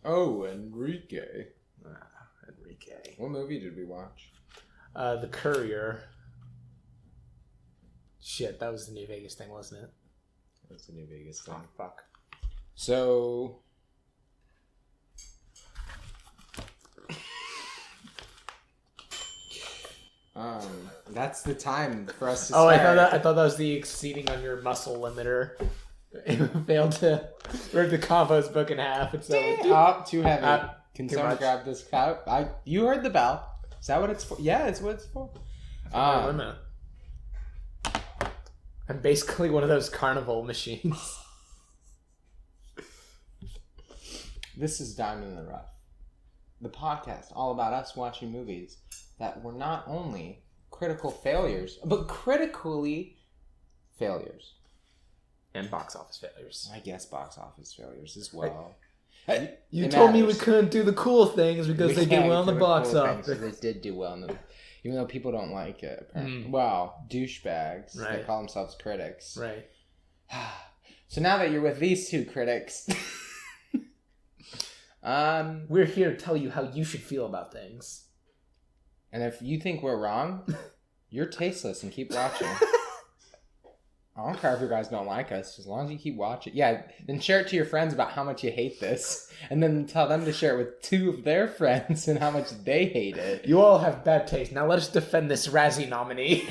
Oh, Enrique. Enrique. What movie did we watch? The Courier. Shit, that was the New Vegas thing, wasn't it? That's the New Vegas thing. Oh, fuck. So... that's the time for us to start. I thought that was the exceeding on your muscle limiter. It failed to rip the compo's book in half. It's so too heavy. Can someone grab this cup? You heard the bell. Is that what it's for? Yeah, it's what it's for. I'm basically one of those carnival machines. This is Diamond in the Rough, the podcast all about us watching movies that were not only critical failures, but critically failures. And box office failures. I guess box office failures as well. You told me we couldn't do the cool things because they did well in the box office. They did do well in the... Even though people don't like it, apparently. Well, douchebags. Right. They call themselves critics. Right. So now that you're with these two critics... we're here to tell you how you should feel about things. And if you think we're wrong, you're tasteless and keep watching. I don't care if you guys don't like us, as long as you keep watching. Yeah, then share it to your friends about how much you hate this. And then tell them to share it with two of their friends and how much they hate it. You all have bad taste. Now let us defend this Razzie nominee.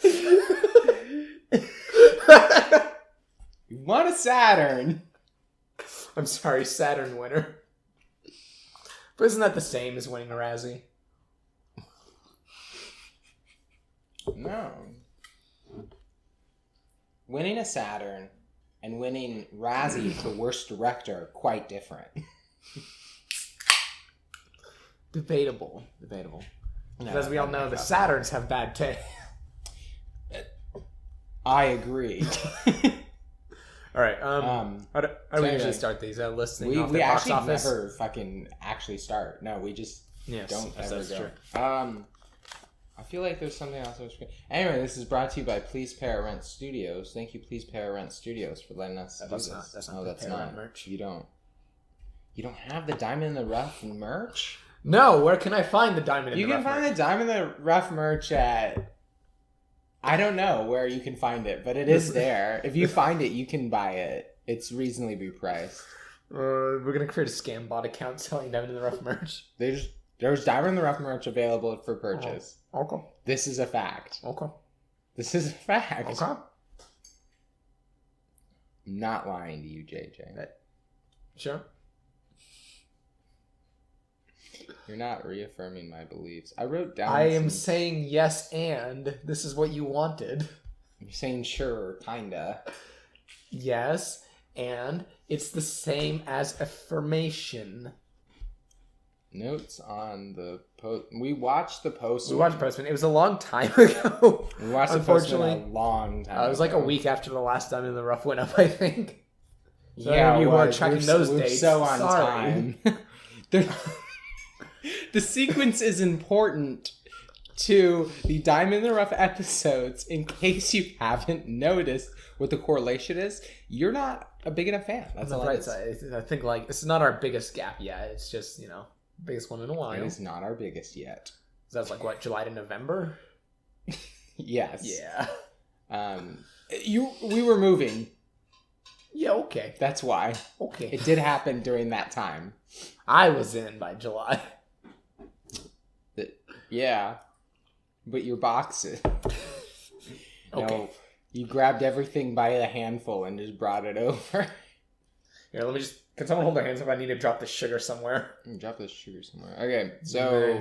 You want a Saturn. I'm sorry, Saturn winner. But isn't that the same as winning a Razzie? No. Winning a Saturn and winning Razzie for worst director are quite different. Debatable. No, as we all know, the Saturns have bad taste. I agree. All right. How do we usually start these? Listening off the box office? We never fucking actually start. No, we just don't ever go. True. I feel like there's something else. Anyway, this is brought to you by Please Pay Our Rent Studios. Thank you, Please Pay Our Rent Studios, for letting us do this. That's not merch. You don't have the Diamond in the Rough merch? No. Where can I find the Diamond in the Rough? You can find the Diamond in the Rough merch at... I don't know where you can find it, but it is there. If you find it, you can buy it. It's reasonably priced. We're going to create a scam bot account selling Diamond in the Rough merch. There's Diamond in the Rough merch available for purchase. Okay. This is a fact. Okay. This is a fact. Okay. I'm not lying to you, JJ. Sure. You're not reaffirming my beliefs. I wrote down... I am saying yes, and this is what you wanted. You're saying sure, kinda. Yes, and it's the same as affirmation. Notes on the post. We watched the Postman. We watched Postman. It was a long time ago. We watched the Postman a long time ago. It was like a week after the last Diamond in the Rough went up, I think. So yeah, you are tracking those dates. We're so on time. The sequence is important to the Diamond in the Rough episodes. In case you haven't noticed what the correlation is, you're not a big enough fan. That's all right side. I think it's not our biggest gap yet. It's just biggest one in a while. It is not our biggest yet. So that's what, July to November? Yes. Yeah. We were moving. Yeah. Okay. That's why. Okay. It did happen during that time. I was in by July. Yeah, but your boxes. Okay. No, you grabbed everything by a handful and just brought it over. Here, let me just... Can someone hold their hands up? I need to drop this sugar somewhere. Drop this sugar somewhere. Okay, so...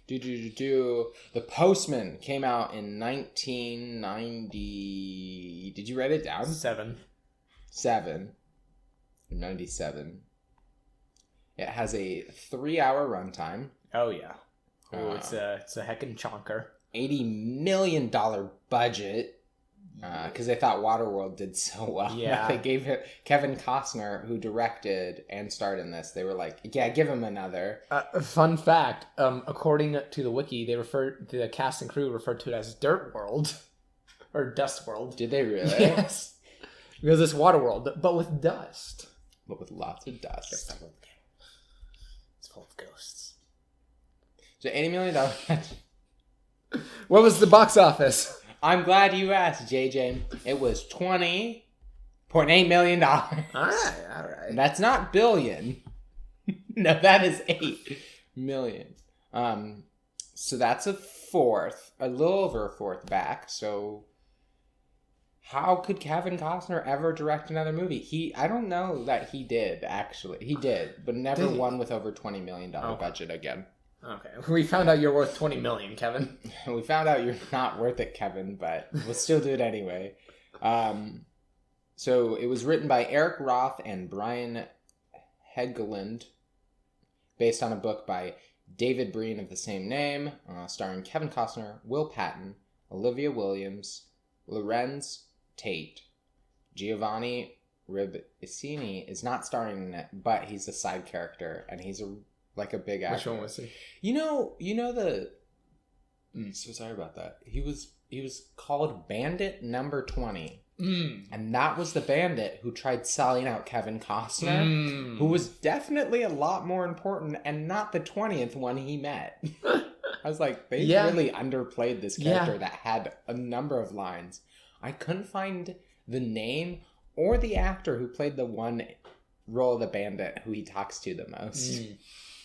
The Postman came out in 1990... Did you write it down? 7. 97. It has a 3-hour runtime. Oh, yeah. Oh, it's a heckin' chonker. $80 million budget. Because they thought Waterworld did so well. Yeah. They gave it... Kevin Costner, who directed and starred in this, they were like, yeah, give him another. Fun fact, according to the wiki, the cast and crew referred to it as Dirt World. Or Dust World. Did they really? Yes. Because it's Waterworld, but with dust. but with lots of dust. It's full of ghosts. So $80 million. What was the box office? I'm glad you asked, JJ. It was $20.8 million. All right. That's not billion. No, that is 8 million. So that's a little over a fourth back. So how could Kevin Costner ever direct another movie? I don't know that he did, actually. He did, but never one with over $20 million budget again. Okay. We found out you're worth $20 million, Kevin. We found out you're not worth it, Kevin, but we'll still do it anyway. So it was written by Eric Roth and Brian Helgeland, based on a book by David Breen of the same name, starring Kevin Costner, Will Patton, Olivia Williams, Lorenz Tate. Giovanni Ribisini is not starring in it, but he's a side character, and he's a big actor. Which one was he? You know the... So sorry about that. He was called Bandit Number 20. And that was the bandit who tried selling out Kevin Costner, who was definitely a lot more important and not the 20th one he met. I was like, they really underplayed this character that had a number of lines. I couldn't find the name or the actor who played the one role of the bandit who he talks to the most.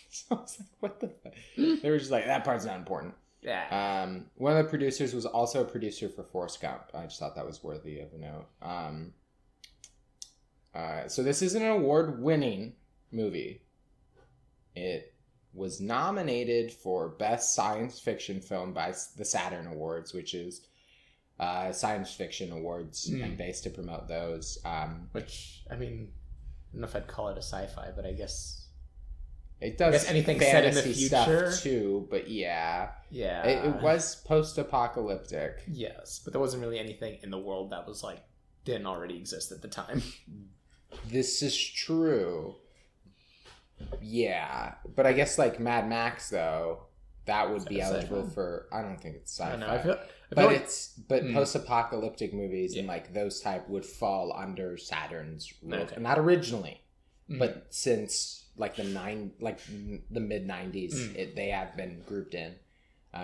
So I was like, what the fuck? They were just like, that part's not important. Yeah. One of the producers was also a producer for Forrest Gump. I just thought that was worthy of a note. So this is an award-winning movie. It was nominated for Best Science Fiction Film by the Saturn Awards, which is science fiction awards and based to promote those. Which, I mean, I don't know if I'd call it a sci-fi, but I guess... It does anything set in the fantasy future stuff too, but yeah. Yeah. It was post-apocalyptic. Yes, but there wasn't really anything in the world that was like didn't already exist at the time. This is true. Yeah, but I guess like Mad Max though, that would be eligible for. I don't think it's sci-fi. I feel but like, post-apocalyptic movies and like those type would fall under Saturn's rules, Okay. Not originally, but since like the mid 90s, they have been grouped in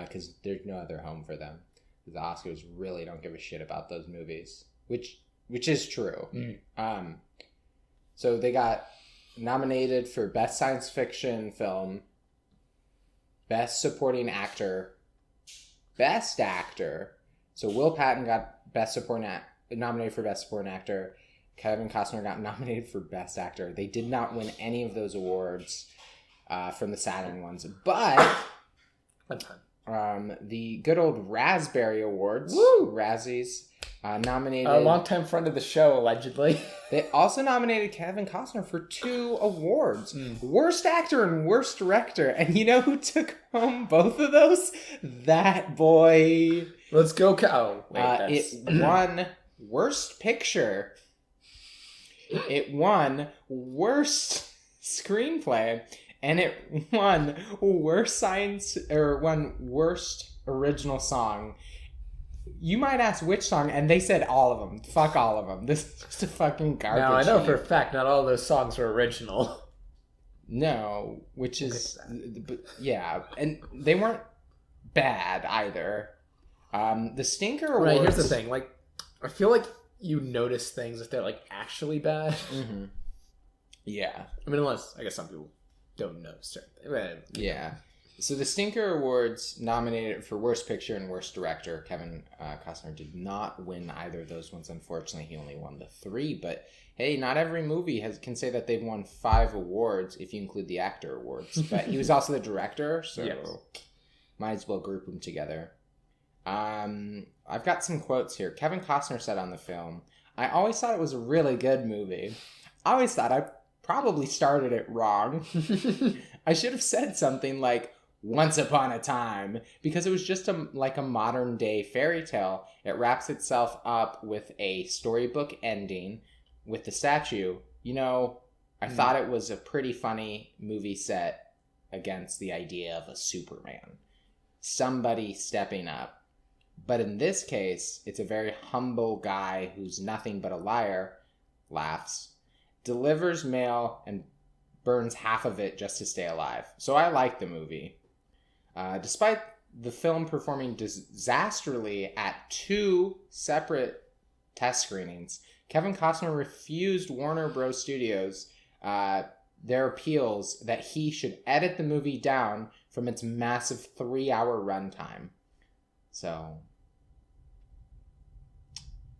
because there's no other home for them. The Oscars really don't give a shit about those movies, which is true. So they got nominated for Best Science Fiction Film, Best Supporting Actor, Best Actor. So Will Patton got nominated for Best Supporting Actor. Kevin Costner got nominated for Best Actor. They did not win any of those awards from the Saturn ones, but the good old Raspberry Awards, Razzies, nominated a longtime friend of the show, allegedly. They also nominated Kevin Costner for 2 awards, Worst Actor and Worst Director. And you know who took home both of those? That boy. Let's go, Cow. It won Worst Picture. It won Worst Screenplay, and it won Worst Original Song. You might ask which song, and they said all of them. Fuck all of them. This is just a fucking garbage. Now I know for a fact not all those songs were original. No, which is yeah, and they weren't bad either. The Stinker Awards. Right, here's the thing. Like, I feel like you notice things if they're like actually bad. Yeah. I mean, unless I guess some people don't know certain things. Yeah. So the Stinker Awards nominated for Worst Picture and Worst Director. Kevin Costner did not win either of those ones. Unfortunately, he only won the 3. But hey, not every movie can say that they've won 5 awards if you include the actor awards. But he was also the director, so might as well group them together. I've got some quotes here. Kevin Costner said on the film, "I always thought it was a really good movie. I always thought I probably started it wrong. I should have said something like Once Upon a Time, because it was just like a modern day fairy tale. It wraps itself up with a storybook ending with the statue. You know, I thought it was a pretty funny movie set against the idea of a Superman. Somebody stepping up. But in this case, it's a very humble guy who's nothing but a liar, laughs, delivers mail and burns half of it just to stay alive. So I like the movie. Despite the film performing disastrously at 2 separate test screenings, Kevin Costner refused Warner Bros. Studios their appeals that he should edit the movie down from its massive 3-hour runtime. So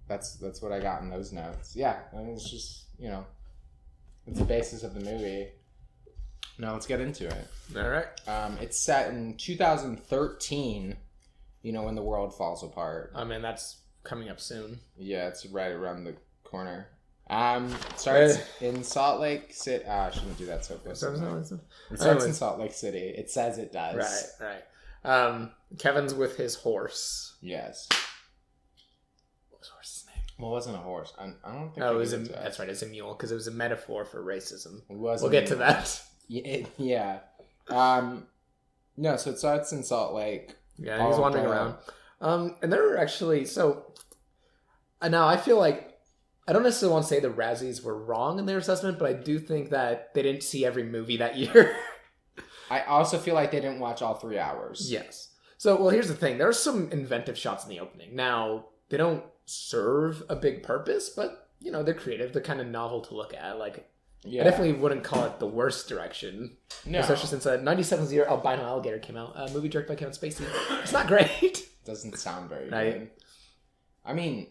that's what I got in those notes. Yeah, I mean, it's just, it's the basis of the movie. Now let's get into it. All right. It's set in 2013, when the world falls apart. I mean, that's coming up soon. Yeah, it's right around the corner. Starts in Salt Lake City. I shouldn't do that so close. It starts in Salt Lake City. It says it does. Right. Kevin's with his horse. Yes. What was the horse's name? Well, it wasn't a horse. I don't think. Oh, that's right. It's a mule because it was a metaphor for racism. We'll get to that. Yeah. No, so it starts in Salt Lake. Yeah, he's wandering around. And there were actually now I feel like I don't necessarily want to say the Razzies were wrong in their assessment, but I do think that they didn't see every movie that year. I also feel like they didn't watch all 3 hours. Yes. So, well, here's the thing. There are some inventive shots in the opening. Now, they don't serve a big purpose, but, they're creative. They're kind of novel to look at. Like, I definitely wouldn't call it the worst direction. No. Especially since 97's year Albino Alligator came out. A movie directed by Kevin Spacey. It's not great. Doesn't sound very good. I mean...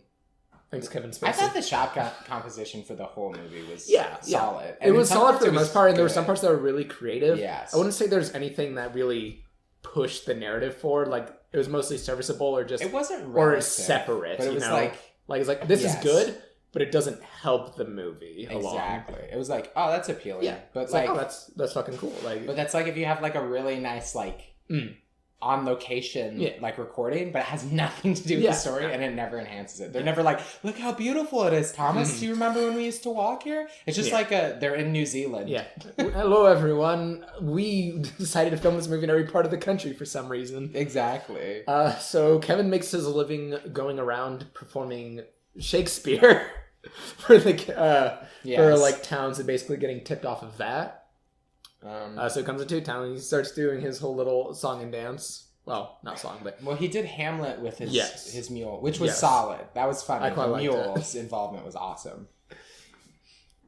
Thanks, Kevin Spacey. I thought the shot composition for the whole movie was solid. And it was solid for the most part, and there were some parts that were really creative. Yes. I wouldn't say there's anything that really pushed the narrative forward. Like, it was mostly serviceable or just... It wasn't relative, or separate, but it was it's like, this is good, but it doesn't help the movie along. Exactly. It was like, oh, that's appealing. Yeah. But it's like, oh, that's fucking cool. Like, but that's like if you have like a really nice on location recording, but it has nothing to do with the story, and it never enhances it. They're never like, look how beautiful it is, Thomas. Do you remember when we used to walk here? It's just like they're in New Zealand. Yeah. Hello, everyone. We decided to film this movie in every part of the country for some reason. Exactly. So Kevin makes his living going around performing Shakespeare for towns and basically getting tipped off of that. So he comes into town and he starts doing his whole little song and dance. Well, not song, but... Well, he did Hamlet with his mule, which was solid. That was funny. I quite the liked mule's involvement was awesome.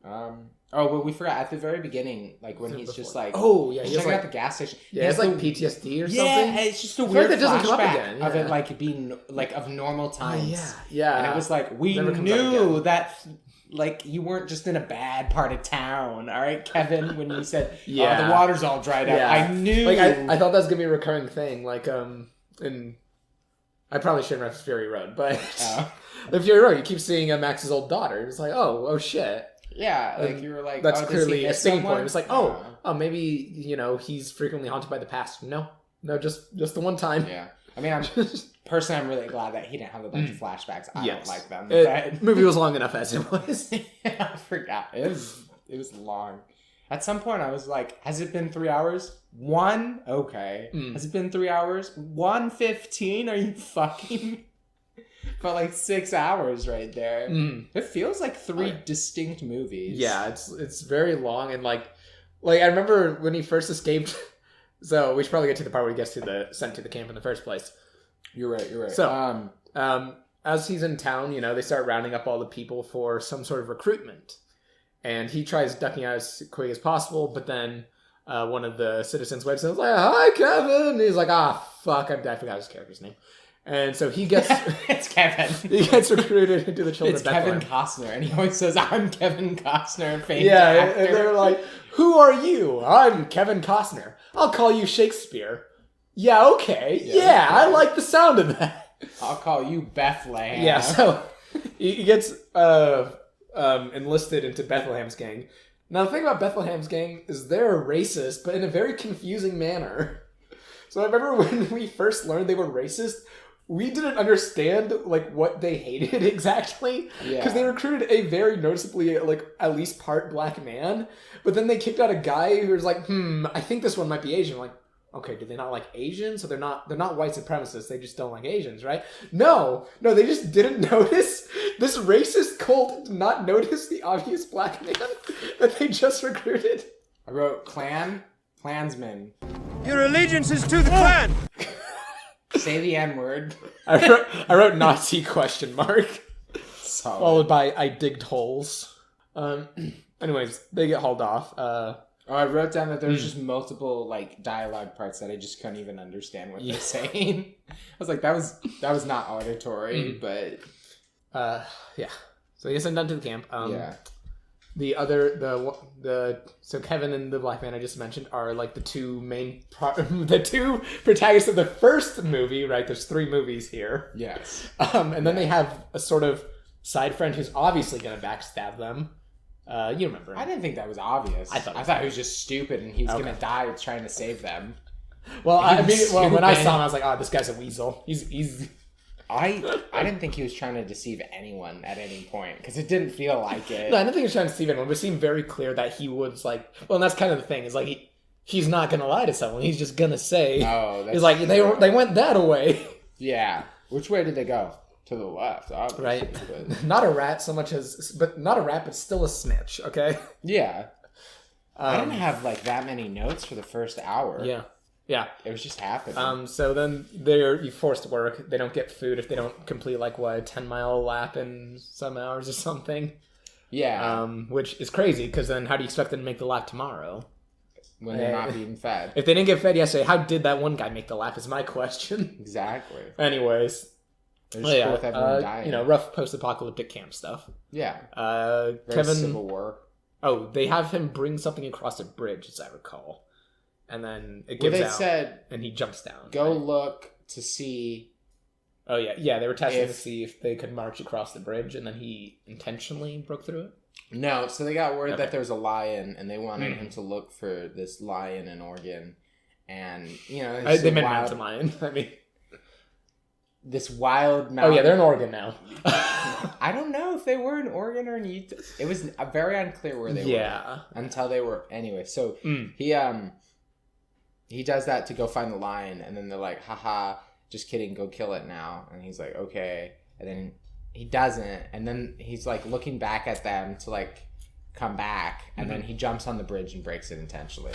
Well, we forgot at the very beginning, like when he's just like... Oh, yeah. He's checking out the gas station. Yeah, it's like PTSD or something. Yeah, it's just a weird flashback of it Yeah. like being like of normal times. Yeah. And it was like, we knew that... Like, you weren't just in a bad part of town, all right, Kevin? When you said, the water's all dried up, I knew. Like, I thought that was gonna be a recurring thing. Like, and I probably shouldn't reference Fury Road, but the Fury Road, you keep seeing Max's old daughter. It's like, oh shit. Yeah, like you were like, that's clearly a sticking point. It's like, oh, maybe he's frequently haunted by the past. No, just the one time. Yeah, I mean, I'm really glad that he didn't have a bunch of flashbacks. I don't like them. The movie was long enough as it was. I forgot. It was long. At some point, I was like, has it been 3 hours? 1? Okay. Has it been 3 hours? 1:15? Are you fucking... Felt like 6 hours right there. It feels like 3 distinct movies. Yeah, it's very long, and like I remember when he first escaped... So we should probably get to the part where he gets sent to the camp in the first place. You're right. So, as he's in town, they start rounding up all the people for some sort of recruitment. And he tries ducking out as quick as possible, but then one of the citizens waves and is like, "Hi, Kevin!" And he's like, fuck, I forgot his character's name. And so he gets... It's Kevin. He gets recruited into the Children of Bethlehem. It's Kevin Costner, and he always says, "I'm Kevin Costner." And they're like, "Who are you?" "I'm Kevin Costner. I'll call you Shakespeare." "Yeah, okay. Yeah, I like the sound of that." "I'll call you Bethlehem." Yeah, so he gets enlisted into Bethlehem's gang. Now, the thing about Bethlehem's gang is they're racist, but in a very confusing manner. So I remember when we first learned they were racist, we didn't understand like what they hated exactly, because they recruited a very noticeably like at least part black man, but then they kicked out a guy who was like, I think this one might be Asian. Like, okay, do they not like Asians? So they're not white supremacists. They just don't like Asians, right? No, they just didn't notice. This racist cult did not notice the obvious black man that they just recruited. I wrote Klansman. Your allegiance is to the Klan. Say the N-word. I wrote Nazi question mark. Solid. Followed by I digged holes. Anyways, they get hauled off. I wrote down that there was just multiple like dialogue parts that I just couldn't even understand what they're saying. I was like, that was not auditory, but yeah. So he gets sent down to the camp. yeah. So Kevin and the black man I just mentioned are like the two the two protagonists of the first movie, right? There's 3 movies here. Yes. And then they have a sort of side friend who's obviously going to backstab them. You remember him. I didn't think that was obvious. I thought he was just stupid and he was gonna die trying to save them. Well, when I saw him, I was like, "Oh, this guy's a weasel." He's. I didn't think he was trying to deceive anyone at any point because it didn't feel like it. No, I didn't think he was trying to deceive anyone, but it seemed very clear that he was like. Well, and that's kind of the thing. Is like he's not gonna lie to someone. He's just gonna say. Oh, that's he's like true. they went that way. Yeah. Which way did they go? To the left, obviously. Right. But... Not a rat so much as, but not a rat, but still a snitch. Okay. Yeah. I didn't have like that many notes for the first hour. Yeah. Yeah. It was just happening. So then they're forced to work. They don't get food if they don't complete like a 10-mile lap in some hours or something. Yeah. Which is crazy because then how do you expect them to make the lap tomorrow? When they're not being fed. If they didn't get fed yesterday, how did that one guy make the lap is my question. Exactly. Anyways. Cool with everyone dying. Rough post-apocalyptic camp stuff. Yeah. Kevin, Civil War. Oh, they have him bring something across a bridge, as I recall, and then it gives out. Said, and he jumps down. Go look to see. Oh yeah. They were testing to see if they could march across the bridge, and then he intentionally broke through it. No, so they got word that there was a lion, and they wanted him to look for this lion in Oregon, and they meant mountain lion. I mean. This wild mountain. Oh yeah, they're in Oregon now. I don't know if they were in Oregon or in Utah. It was very unclear where they were until they were. Anyway, so he does that to go find the lion, and then they're like, "Haha, just kidding, go kill it now." And he's like, "Okay," and then he doesn't, and then he's like looking back at them to like come back, and then he jumps on the bridge and breaks it intentionally.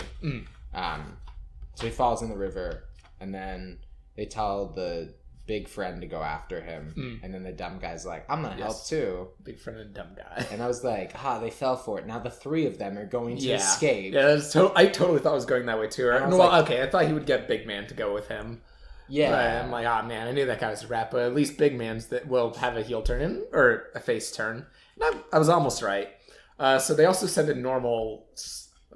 So he falls in the river, and then they tell the big friend to go after him, and then the dumb guy's like, I'm gonna help too. Big friend and dumb guy. And I was like, they fell for it. Now the 3 of them are going to escape. Yeah, I totally thought it was going that way too. I thought he would get Big Man to go with him. Yeah. But I'm like, man, I knew that guy was a rat, but at least Big Man's that will have a heel turn or a face turn. And I was almost right. So they also send a normal,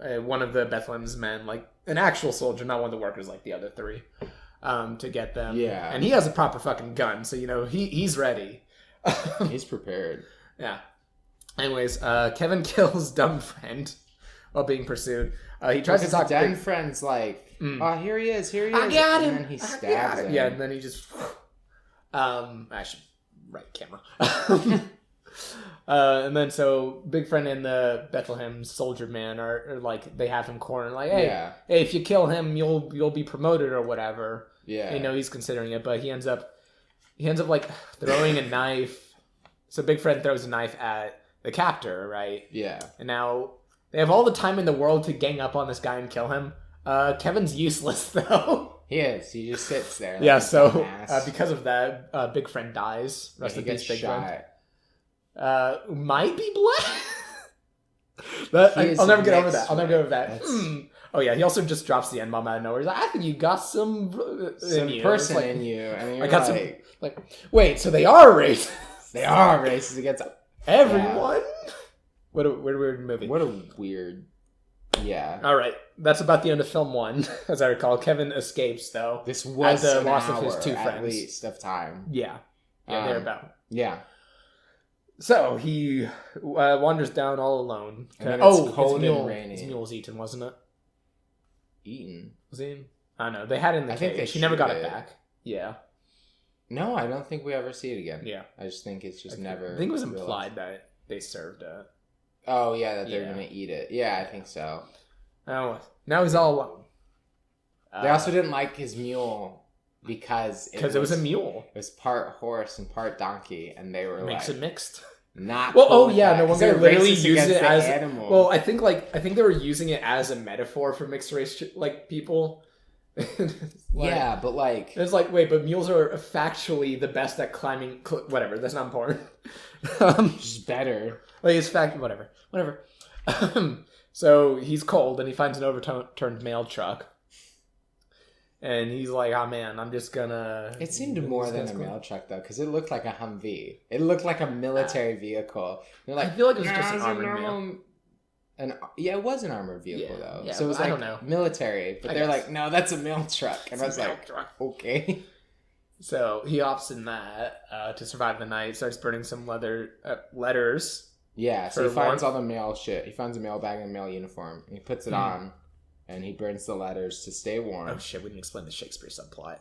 one of the Bethlehem's men, like an actual soldier, not one of the workers like the other 3. To get them. Yeah. And he has a proper fucking gun, so, he's ready. He's prepared. Yeah. Anyways, Kevin kills dumb friend while being pursued. He tries to talk to dumb friend's like, here he is. I got him. And then he stabs him. Yeah, and then he just... I should write camera. And then so Big Friend and the Bethlehem soldier man are like, they have him cornered, like, hey, if you kill him, you'll be promoted or whatever. Yeah. He's considering it, but he ends up like throwing a knife. So Big Friend throws a knife at the captor, right? Yeah. And now they have all the time in the world to gang up on this guy and kill him. Kevin's useless though. He is. He just sits there. Like so because of that, Big Friend dies. Rest in peace, Big Friend. Might be black. I'll never get over that. Oh yeah, he also just drops the N-bomb out of nowhere. He's like, I think you got some person in you. And you're wait, so they are racist. They are racist against everyone? Yeah. What a weird movie. What a weird... Yeah. All right, that's about the end of film 1, as I recall. Kevin escapes, though. This was the loss of his 2 friends. At least of time. Yeah. Thereabout. Yeah. So he wanders down all alone. It's cold and rainy. His mule was eaten, wasn't it? Eaten? Was he? I don't know. They had it in the cage. She never got it back. Yeah. No, I don't think we ever see it again. Yeah. I just think it's just never... I think it was implied that they served it. Oh, yeah, that they're going to eat it. Yeah, I think so. Oh, now he's all alone. They also didn't like his mule because... Because it was a mule. It was part horse and part donkey, and they were Makes it mixed. not. Well, cool oh with yeah, that, no, one 'cause guy they're literally racist used against it the as animal. well. I think they were using it as a metaphor for mixed race like people. Yeah, but like it's like wait, but mules are factually the best at climbing. Whatever, that's not important. just better. Like it's whatever. So he's cold and he finds an overturned mail truck. And he's like, oh man, I'm just gonna... It seemed more than a mail truck, though, because it looked like a Humvee. It looked like a military vehicle. They're like, I feel like it was just an armored mail. Yeah, it was an armored vehicle, though. Yeah, so it was I like don't know. military. But they're like, no, that's a mail truck. And I was like, okay. So he opts in that to survive the night, starts burning some letters. Yeah, so he finds all the mail shit. He finds a mail bag and a mail uniform. And he puts it on. And he burns the letters to stay warm. Oh shit, we didn't explain the Shakespeare subplot.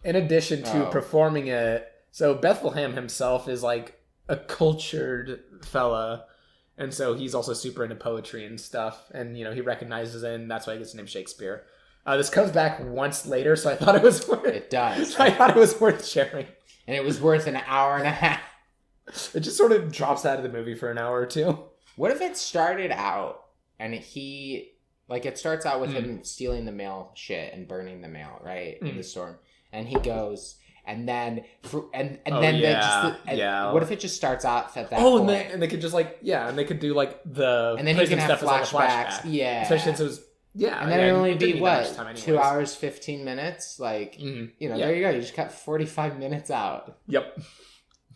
In addition to performing it, so Bethlehem himself is like a cultured fella, and so he's also super into poetry and stuff, and he recognizes it, and that's why he gets the name Shakespeare. This comes back once later, so I thought it was worth it. Does. So I thought it was worth sharing. And it was worth an hour and a half. It just sort of drops out of the movie for an hour or two. What if it started out and it starts out with him stealing the mail shit and burning the mail, right? In the storm. And he goes, and then, what if it just starts off at that point? And they could just and they could do the... And then he can have flashbacks. Yeah. Especially since it was... Yeah. And then it'd only be, 2 hours, 15 minutes? There you go. You just cut 45 minutes out. Yep.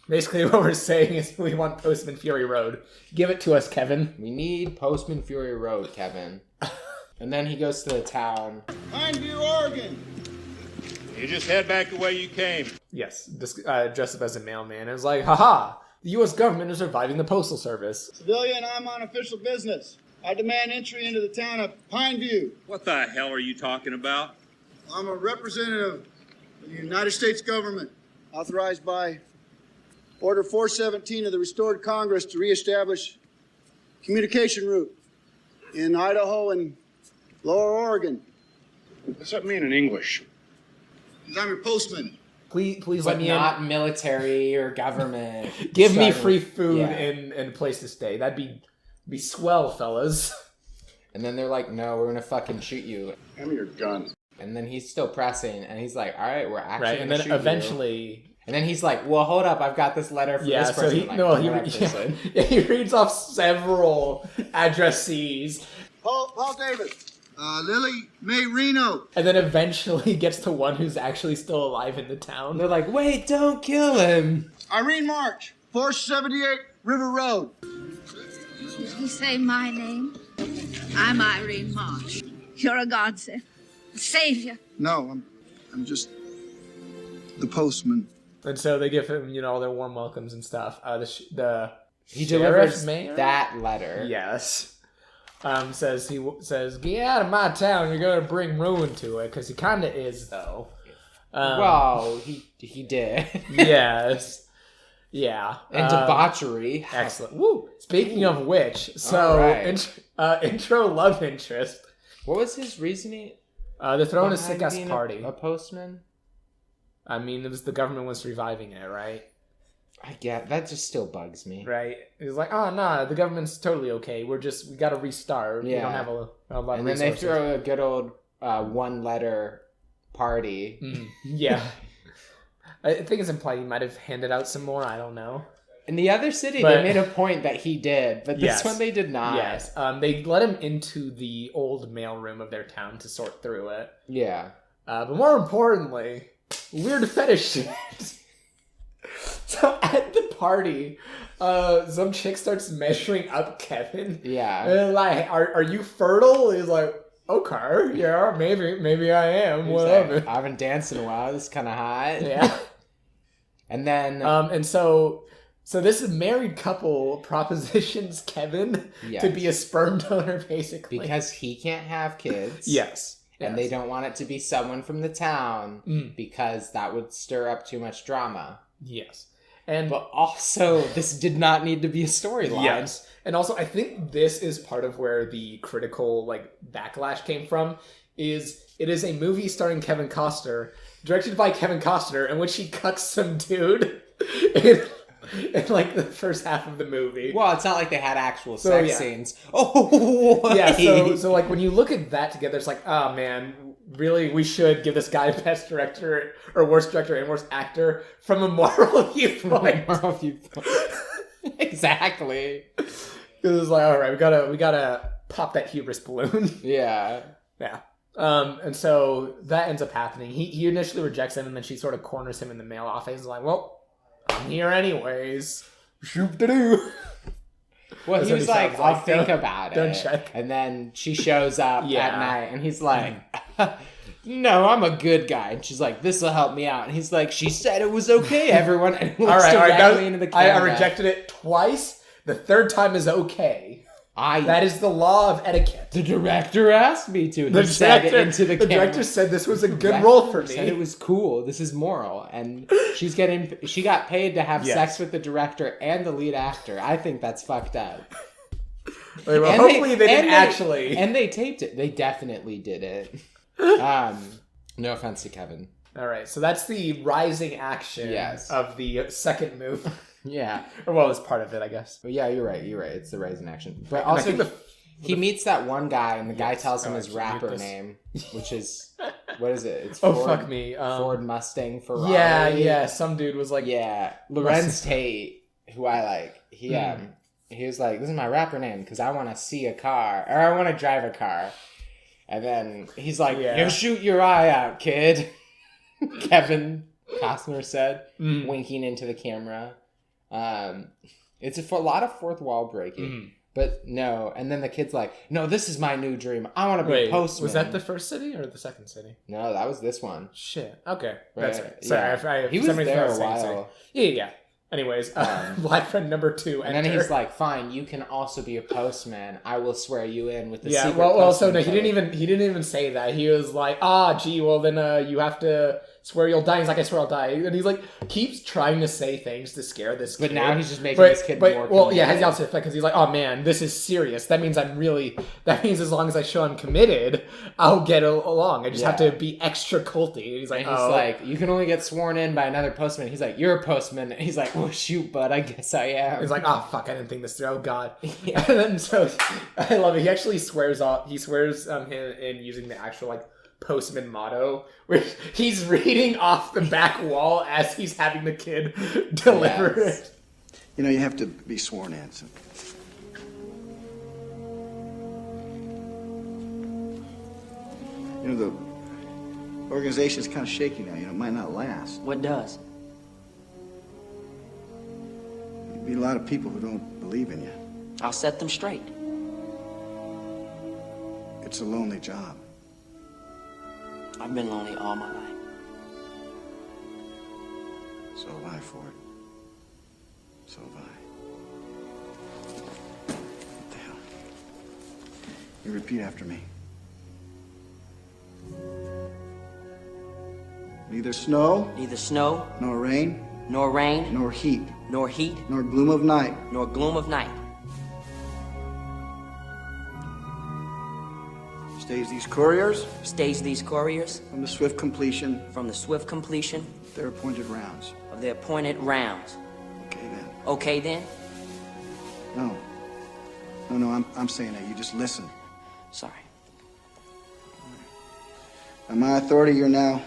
Basically, what we're saying is we want Postman Fury Road. Give it to us, Kevin. We need Postman Fury Road, Kevin. And then he goes to the town. Pineview, Oregon. You just head back the way you came. Yes, dressed up as a mailman. It was like, haha, the U.S. government is reviving the postal service. Civilian, I'm on official business. I demand entry into the town of Pineview. What the hell are you talking about? I'm a representative of the United States government, authorized by Order 417 of the Restored Congress to reestablish communication route in Idaho and Lower Oregon. What's that mean in English? I'm your postman. Please but let me not military or government. Give me free food and a place to stay. That'd be swell, fellas. And then they're like, no, we're gonna fucking shoot you. Hand me your gun. And then he's still pressing, and he's like, all right, we're actually and gonna then shoot eventually... you. And then he's like, well, hold up, I've got this letter from this person. He reads off several addressees. Paul Davis. Lily May Reno. And then eventually gets to one who's actually still alive in the town. They're like, wait, don't kill him. Irene March, 478 River Road. Did he say my name? I'm Irene March. You're a godsend. A savior. No, I'm just the postman. And so they give him, all their warm welcomes and stuff. He delivers that letter. Yes. Says, get out of my town, you're going to bring ruin to it. Because he kind of is, though. Well, he did. Yes. Yeah. And debauchery. Excellent. Woo! Speaking of which, so, intro love interest. What was his reasoning? They're throwing a sick-ass party. A postman? I mean, it was the government was reviving it, right? I get that. Just still bugs me, right? It was like, oh no, the government's totally okay. We got to restart. Yeah. We don't have a lot of resources. And then they throw a good old one-letter party. Yeah, I think it's implied he might have handed out some more. I don't know. In the other city, they made a point that he did, but this one they did not. Yes, they let him into the old mailroom of their town to sort through it. Yeah, but more importantly, weird fetish shit. So at the party, some chick starts measuring up Kevin. Yeah. And like, are you fertile? He's like, okay, yeah, maybe I am. Whatever. Like, I haven't danced in a while. This is kind of hot. Yeah. And then, and so this married couple propositions Kevin to be a sperm donor, basically, because he can't have kids. Yes. And they don't want it to be someone from the town because that would stir up too much drama. Yes. But also, this did not need to be a storyline. Yes. And also, I think this is part of where the critical backlash came from. It is a movie starring Kevin Costner, directed by Kevin Costner, in which he cuts some dude in like the first half of the movie. Well, it's not like they had actual sex yeah. scenes. Oh, Yeah, so like when you look at that together, it's like, oh man, really, we should give this guy best director or worst director and worst actor from a moral viewpoint. Exactly. Because it's like, all right, we gotta pop that hubris balloon. Yeah. Yeah. And so that ends up happening. He initially rejects him, and then she sort of corners him in the mail office. He's like, well, I'm here anyways. Shoop-de-doo. Well, he was like, I'll think about don't it. check. And then she shows up Yeah. at night, and he's like, no, I'm a good guy. And she's like, this will help me out. And he's like, she said it was okay, everyone. And he looks directly into the camera. I rejected it twice. The third time is okay. That is the law of etiquette. The director asked me to. He said it into the camera. Director said this was a good role for me. Said it was cool. This is moral. And she got paid to have sex with the director and the lead actor. I think that's fucked up. Well, hopefully they didn't actually. And they taped it. They definitely did it. No offense to Kevin. All right, so that's the rising action of the second move. Yeah. Well, it's part of it, I guess. But yeah, you're right. It's the rising action. But also, he meets that one guy, and the guy tells him his rapper name, which is, what is it? It's Ford, fuck me. Ford Mustang Ferrari. Yeah. Some dude was like... Yeah. Lorenz Tate, who I like, he was like, this is my rapper name, because I want to see a car, or I want to drive a car. And then he's like, you shoot your eye out, kid. Kevin Costner said, winking into the camera. It's a lot of fourth wall breaking, but no. And then the kid's like, "No, this is my new dream. I want to be Postman." Was that the first city or the second city? No, that was this one. Shit. Okay, right. That's right. Sorry, he was there a while. Yeah. Anyways, Black Friend number 2. And then he's like, "Fine, you can also be a postman. I will swear you in with the secret." Well, so no, he didn't even say that. He was like, gee, well then you have to swear you'll die. He's like, I swear I'll die. And he's like, keeps trying to say things to scare this kid. But now he's just making this kid more committed. Well, yeah, has the opposite effect because he's like, oh man, this is serious. That means as long as I show I'm committed, I'll get along. I just have to be extra culty. And he's like, like, you can only get sworn in by another postman. He's like, you're a postman. And he's like, well, shoot, bud, I guess I am. He's like, oh fuck, I didn't think this through. Oh god. And then so I love it. He actually swears off. He swears in using the actual like Postman motto, where he's reading off the back wall as he's having the kid deliver it. You know, you have to be sworn in. So. You know, the organization's kind of shaky now. You know, it might not last. What does? There'll be a lot of people who don't believe in you. I'll set them straight. It's a lonely job. I've been lonely all my life. So have I, Ford. So have I. What the hell? You repeat after me. Neither snow, nor rain, nor heat, nor gloom of night, stays these couriers from the swift completion of their appointed rounds. Okay then? No, I'm saying that. You just listen. Sorry. By my authority, you're now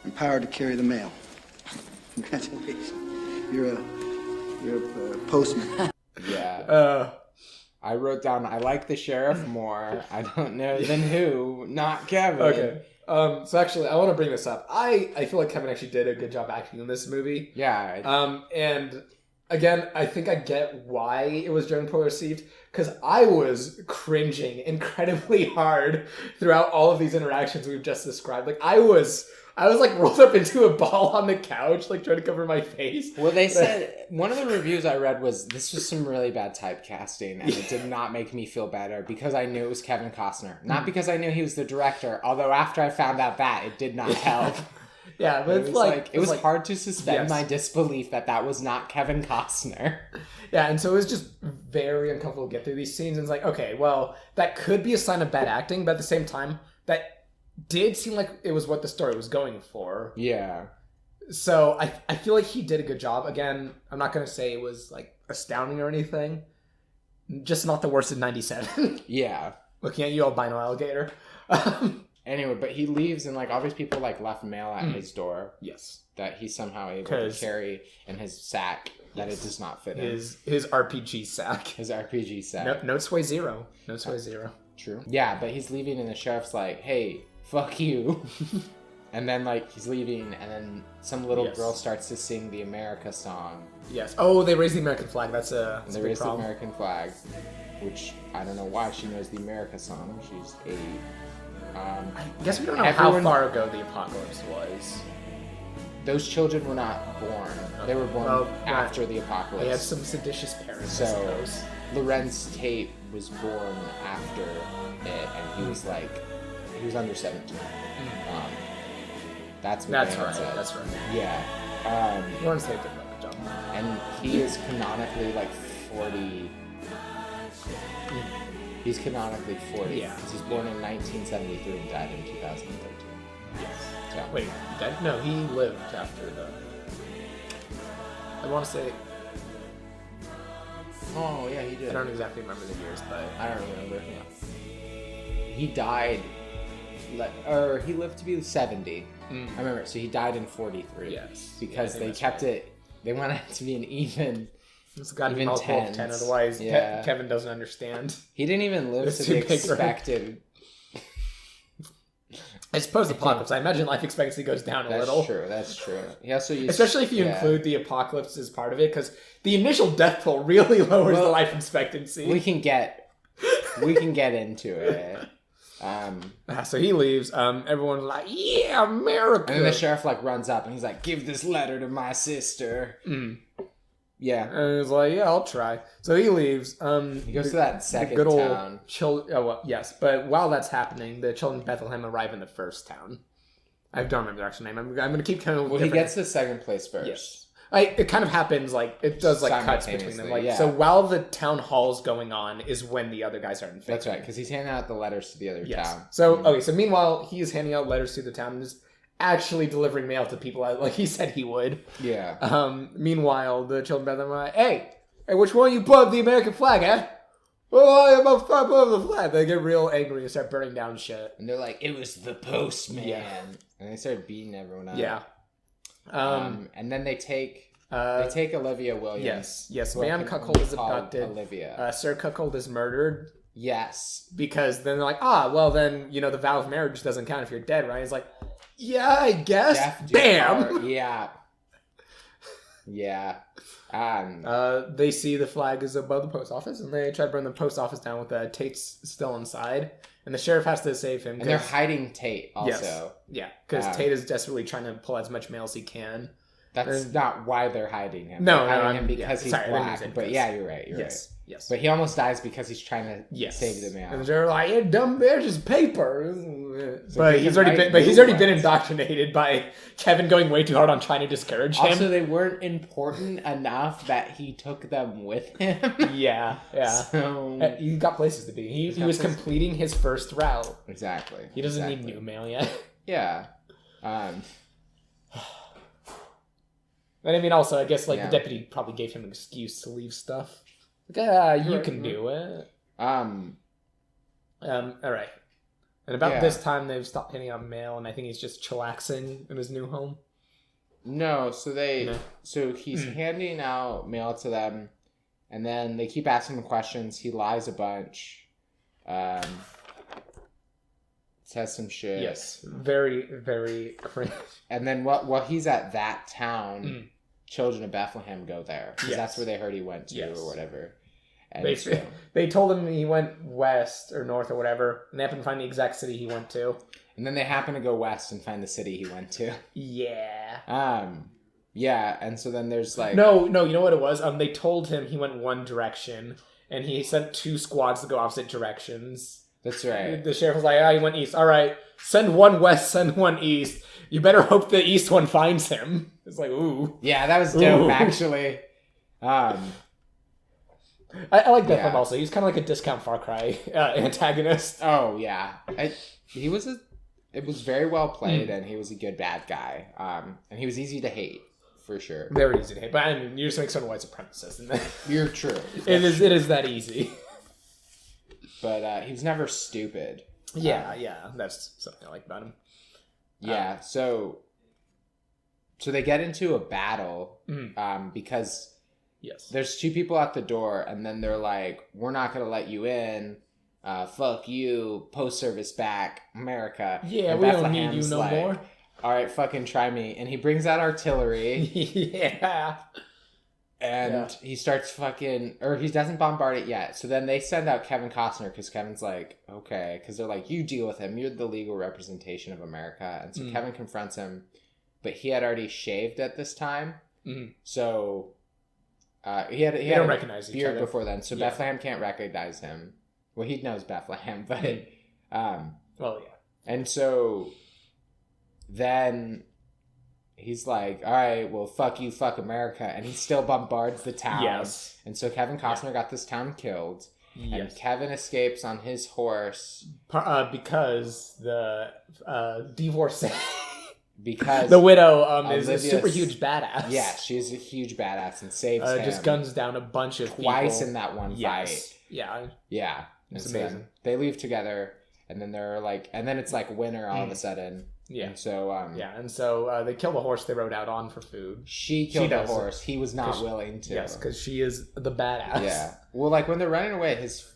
empowered to carry the mail. Congratulations. You're a postman. Yeah. I wrote down, I like the sheriff more. I don't know than who, not Kevin. Okay. So actually, I want to bring this up. I feel like Kevin actually did a good job acting in this movie. Yeah. And again, I think I get why it was generally poorly received, because I was cringing incredibly hard throughout all of these interactions we've just described. Like I was like rolled up into a ball on the couch, like trying to cover my face. Well, they said, one of the reviews I read was, this was some really bad typecasting, and it did not make me feel better because I knew it was Kevin Costner. Not because I knew he was the director, although after I found out that, it did not help. Yeah, but it was hard to suspend my disbelief that was not Kevin Costner. Yeah, and so it was just very uncomfortable to get through these scenes, and it's like, okay, well, that could be a sign of bad acting, but at the same time, that did seem like it was what the story was going for. Yeah. So I feel like he did a good job. Again, I'm not going to say it was like astounding or anything. Just not the worst in 97. Yeah. Looking at you, albino alligator. Anyway, but he leaves and like all these people like left mail at his door Yes. that he's somehow able to carry in his sack that it does not fit in. His RPG sack. His RPG sack. Notes weigh 0. Notes weigh 0. True. Yeah, but he's leaving and the sheriff's like, hey, fuck you. And then like he's leaving and then some little girl starts to sing the America song. Yes. Oh, they raise the American flag. That's a They raise the American flag, which I don't know why she knows the America song. She's 8. I guess we don't know how far ago the apocalypse was. Those children were not born. They were born after the apocalypse. They had some seditious parents, so, I suppose. Lorenz Tate was born after it, and he was like, he was under 17. That's what That's right. said. That's right. Yeah. Lorenz Tate did a good job. And he is canonically like 40. He's canonically 40. Yeah. Because he's born in 1973 and died in 2013. Yes. So. Wait, no, he lived after the... I want to say... Oh, yeah, he did. I don't exactly remember the years, but... I don't remember. He died... Or he lived to be 70. I remember. So he died in 43. Yes. Because they kept it... They wanted it to be an even... It's got to be even multiple of 10, otherwise Kevin doesn't understand. He didn't even live to the expected... It's post-apocalypse. I imagine life expectancy goes down a little. That's true. He also used, especially if you include the apocalypse as part of it, because the initial death toll really lowers the life expectancy. We can get into it. So he leaves. Everyone's like, "Yeah, America!" And then the sheriff like runs up and he's like, "Give this letter to my sister." Yeah, and he's like, "Yeah, I'll try." So he leaves. He goes to that second good town. Yes, but while that's happening, the children of Bethlehem arrive in the first town. I don't remember the actual name. I'm going to keep kind of. Well, he gets to second place first. Yes. It kind of happens like it does like cuts between them. Like so, while the town hall's going on is when the other guys are infected. That's right, because he's handing out the letters to the other town. So So meanwhile, he's handing out letters to the town and is actually delivering mail to people like he said he would. Yeah. Meanwhile, the children of Bethlehem are like, hey, which one of you put up the American flag, eh? Oh, I'm up the flag. They get real angry and start burning down shit. And they're like, it was the postman. Yeah. And they start beating everyone up. Yeah. And then they take Olivia Williams. Yes. Van Cuckold is abducted. Olivia. Sir Cuckold is murdered. Yes. Because then they're like, well then, the vow of marriage doesn't count if you're dead, right? He's like, yeah, I guess. Bam! Yeah. Yeah. They see the flag is above the post office, and they try to burn the post office down with Tate's still inside. And the sheriff has to save him. And they're hiding Tate also. Yes. Yeah, because Tate is desperately trying to pull as much mail as he can. That's not why they're hiding him. No, they're hiding him because he's black. But yeah, you're right. Yes. But he almost dies because he's trying to save the mail. And they're like, "You dumb bitch, it's paper." But he's already been indoctrinated by Kevin going way too hard on trying to discourage him. Also, they weren't important enough that he took them with him. Yeah. So he got places to be. He was completing his first route. Exactly. He doesn't need new mail yet. Yeah. And I mean, also, I guess the deputy probably gave him an excuse to leave stuff. Like, you can do it. All right. And about this time, they've stopped handing out mail, and I think he's just chillaxing in his new home. No, so he's handing out mail to them, and then they keep asking him questions. He lies a bunch. Says some shit. Yes, very, very cringe. And then while he's at that town, children of Bethlehem go there because that's where they heard he went to or whatever. And they told him he went west or north or whatever, and they happened to find the exact city he went to. And then they happen to go west and find the city he went to. Yeah. Yeah, and so then there's like... No, you know what it was? They told him he went one direction, and he sent 2 squads to go opposite directions. That's right. The sheriff was like, he went east. All right, send one west, send one east. You better hope the east one finds him. It's like, ooh. Yeah, that was dope, actually. I like Bethlehem also. He's kind of like a discount Far Cry antagonist. Oh, yeah. He was a it was very well played, and he was a good bad guy. And he was easy to hate, for sure. Very easy to hate. But I mean, you're just making fun of white supremacists. And You're true. it is that easy. But he was never stupid. Yeah, that's something I like about him. Yeah, so they get into a battle because Yes. there's two people at the door, and then they're like, we're not going to let you in. Fuck you, post service back, America. Yeah, and we don't need you Bethlehem's no more. All right, fucking try me. And he brings out artillery. Yeah. And he starts fucking... Or he doesn't bombard it yet. So then they send out Kevin Costner because Kevin's like, okay. Because they're like, you deal with him. You're the legal representation of America. And so Kevin confronts him. But he had already shaved at this time. So he had don't a recognize each beard other. before then. So Bethlehem can't recognize him. Well, he knows Bethlehem. But... Well, yeah. And so... Then... He's like, all right, well, fuck you, fuck America. And he still bombards the town. Yes. And so Kevin Costner got this town killed. Yes. And Kevin escapes on his horse. Because the divorcee, Because the widow, is a Olivia's- super huge badass. Yeah, she's a huge badass and saves him. Just guns down a bunch of twice people. in that one Yes. fight. Yeah. Yeah. It's And so amazing. then they leave together. And then they're like, and then it's like winter all of a sudden. Yeah. And so, And so they kill the horse they rode out on for food. she killed the does it. horse. He was not willing to. Yes, because she is the badass. Yeah. Well, like when they're running away, his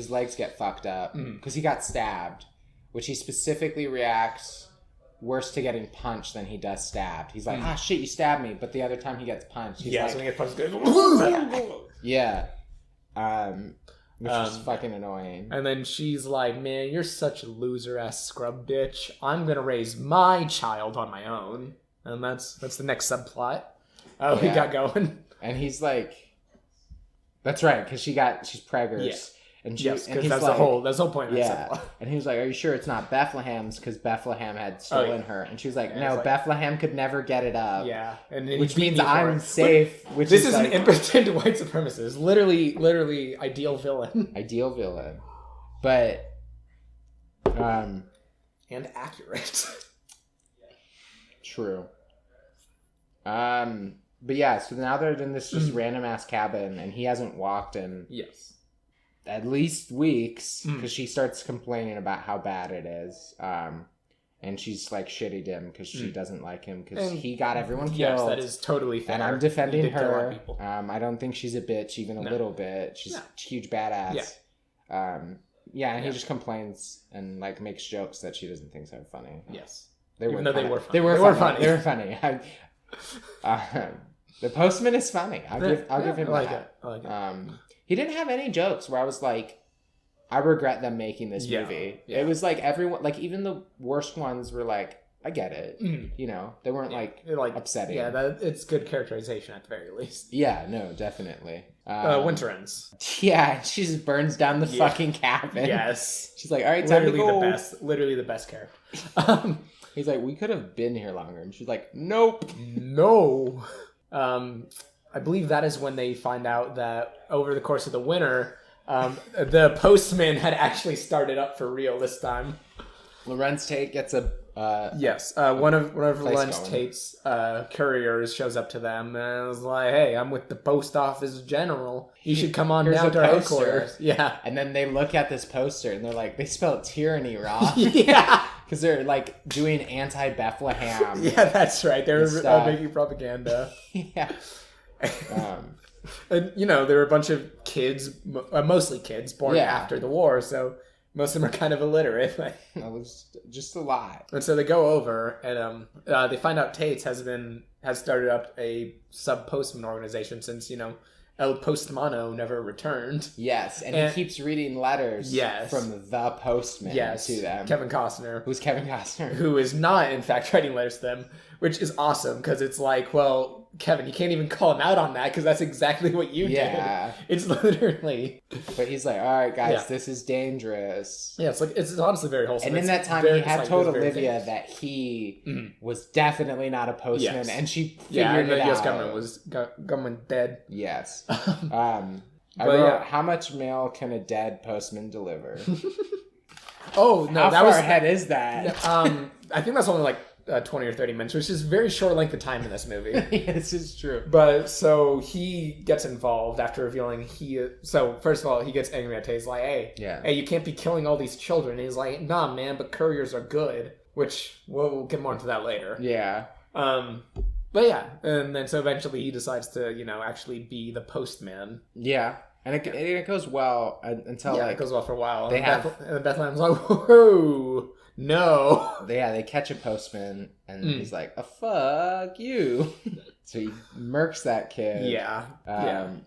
legs get fucked up because he got stabbed, which he specifically reacts worse to getting punched than he does stabbed. He's like, shit, you stabbed me. But the other time he gets punched, he's Yeah, like, so when he gets punched, yeah. Which is fucking annoying. and then she's like, man, you're such a loser-ass scrub bitch. I'm going to raise my child on my own. And that's the next subplot we got going. And he's like, that's right, because she's preggers. Yeah. And Yes, and because he's that's like, the whole point of that Yeah. subplot. And he was like, are you sure it's not Bethlehem's? Because Bethlehem had stolen her. And she was like, no, it's like- Bethlehem could never get it up. Yeah, and then Which he beat means me for I'm it. safe. Which This is is like, an impotent white supremacist. Literally ideal villain. ideal villain. But, And accurate. true. But yeah, so now they're in this just random ass cabin, and he hasn't walked in Yes. at least weeks because she starts complaining about how bad it is. And she's like shitty to him because she doesn't like him because he got everyone killed. Yes, that is totally fair. And I'm He defending did kill a lot of her. people. I don't think she's a bitch, even a little bit. She's a huge badass. Yeah. And he just complains and like makes jokes that she doesn't think are funny. Yes. They Even though they were funny. They were They were funny. funny. They were funny. The Postman is funny. I'll give him I like that. it. I like it. He didn't have any jokes where I was like, I regret them making this movie. Yeah. It was like everyone, like even the worst ones were like, I get it. You know, they weren't like upsetting. Yeah, it's good characterization at the very least. Yeah, no, definitely. Winter ends. Yeah, she just burns down the fucking cabin. Yes. She's like, all right, time to Literally go. the best. Literally the best character. He's like, we could have been here longer. And she's like, nope. No. I believe that is when they find out that over the course of the winter, the Postman had actually started up for real this time. Lorenz Tate gets a Yes, one of Lorenz going. Tate's couriers shows up to them and is like, "Hey, I'm with the post office general. You should come on Here's down a to our poster." headquarters." Yeah, And then they look at this poster and they're like, they spell tyranny wrong. yeah, Because they're like doing anti-Bethlehem. yeah. That's right. They're stuff. making propaganda, Yeah. and there were a bunch of kids, mostly kids, born Yeah. after the war, so most of them are kind of illiterate. That was just a lot. And so they go over and they find out Tate's has started up a sub postman organization since El Postmano never returned. Yes, and And- he keeps reading letters Yes. from the postman to them. Kevin Costner, Who's Kevin Costner? who is not in fact writing letters to them, which is awesome because it's like, well, Kevin, you can't even call him out on that because that's exactly what you Yeah. did. It's literally, But he's like, all right, guys, Yeah. this is dangerous. yeah, it's honestly very wholesome. And in It's that time, very- he had it's told it's very Olivia dangerous. that he was definitely not a postman, Yes. and she figured Yeah, and it the out. U.S. government was government dead. Yes. I But wrote, yeah. how much mail can a dead postman deliver? Oh no, How that far was ahead is that? I think that's only like 20 or 30 minutes, which is very short length of time in this movie. Yeah, this is true. But so he gets involved after revealing so first of all, he gets angry at Tay. He's like, hey, you can't be killing all these children. And he's like, nah, man, but couriers are good, which we'll get more into that later. Yeah. But yeah, and then so eventually he decides to, actually be the postman. Yeah. And it goes well until it goes well for a while. They and Bethlehem's like, whoa, no. They catch a postman, and he's like, fuck you. So he murks that kid. Yeah.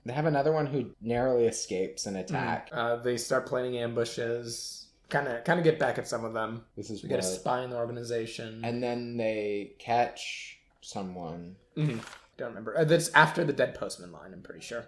They have another one who narrowly escapes an attack. They start planning ambushes. Kind of get back at some of them. This is we get a spy in the organization. And then they catch someone. Don't remember. That's after the dead postman line, I'm pretty sure.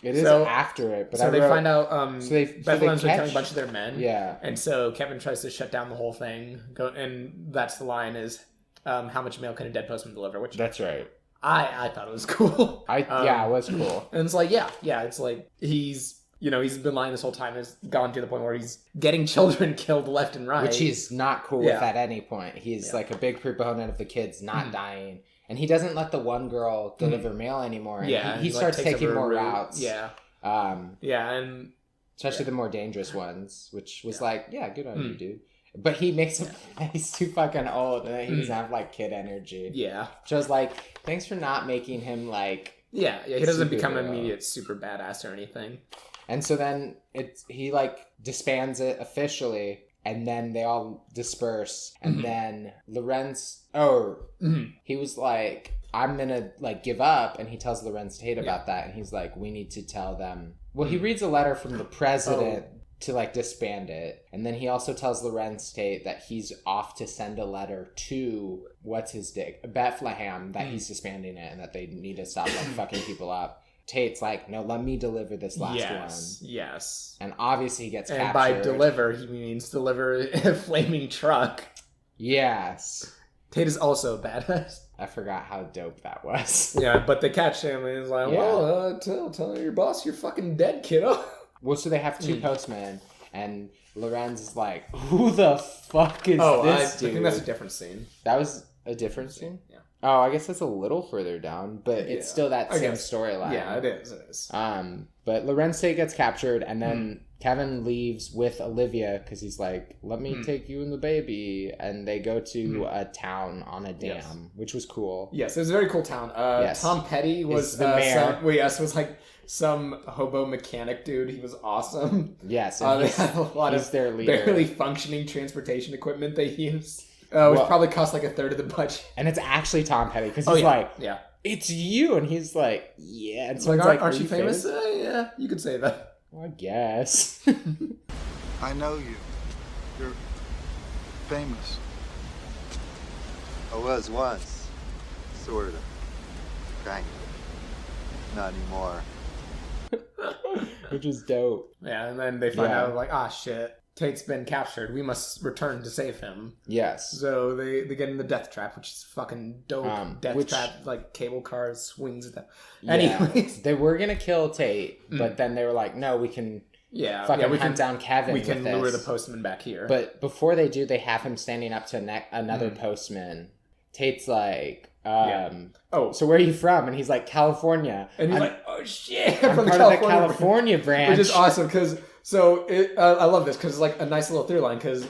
It is after it, but they find out Bethlehem's killing a bunch of their men. Yeah. And so Kevin tries to shut down the whole thing. And that's the line is, how much mail can a dead postman deliver? Which that's right. I thought it was cool. It was cool. And it's like, it's like he's been lying this whole time. Has gone to the point where he's getting children killed left and right. Which he's not cool with at any point. He's like a big proponent of the kids not dying. And he doesn't let the one girl deliver mail anymore. And he starts taking more routes. Yeah. And especially the more dangerous ones, which was good on you, dude. But he makes him, he's too fucking old, and he doesn't have like kid energy. Yeah. So I was like, thanks for not making him like. Yeah, he doesn't become an immediate super badass or anything. And so then he like disbands it officially. And then they all disperse. And then Lorenz, he was like, I'm going to like give up. And he tells Lorenz Tate about that. And he's like, we need to tell them. Well, he reads a letter from the president to like disband it. And then he also tells Lorenz Tate that he's off to send a letter to Bethlehem that he's disbanding it and that they need to stop like fucking people up. Tate's like, no, let me deliver this last one. Yes. And obviously he gets captured. And by deliver, he means deliver a flaming truck. Yes. Tate is also a badass. I forgot how dope that was. Yeah, but they catch him and he's like, well, tell your boss you're fucking dead, kiddo. Well, so they have two postmen, and Lorenz is like, who the fuck is this dude? I think that's a different scene. That was a different scene? Yeah. Oh, I guess that's a little further down, but it's still that same storyline. Yeah, it is. But Lorenz Tate gets captured, and then Kevin leaves with Olivia because he's like, let me take you and the baby. And they go to a town on a dam, which was cool. Yes, it was a very cool town. Tom Petty was the mayor. Was like some hobo mechanic dude. He was awesome. Yes, and they had a lot of their leader. Barely functioning transportation equipment they used. Which probably cost like a third of the budget. And it's actually Tom Petty because he's like, yeah, it's you. And he's like, yeah. And it's like, aren't you famous? Yeah, you could say that. Well, I guess. I know you. You're famous. I was once. Sort of. Kind of. Not anymore. Which is dope. Yeah, and then they find out like, shit. Tate's been captured. We must return to save him. Yes. So they get in the death trap, which is fucking dope. Trap, like cable cars, swings at them. Anyways. They were going to kill Tate, but then they were like, no, we can hunt down Kevin. We can lure the postman back here. But before they do, they have him standing up to another postman. Tate's like, so where are you from? And he's like, California. And he's like, oh shit. I'm from part of the California branch. Which is awesome because... So I love this because it's like a nice little through line because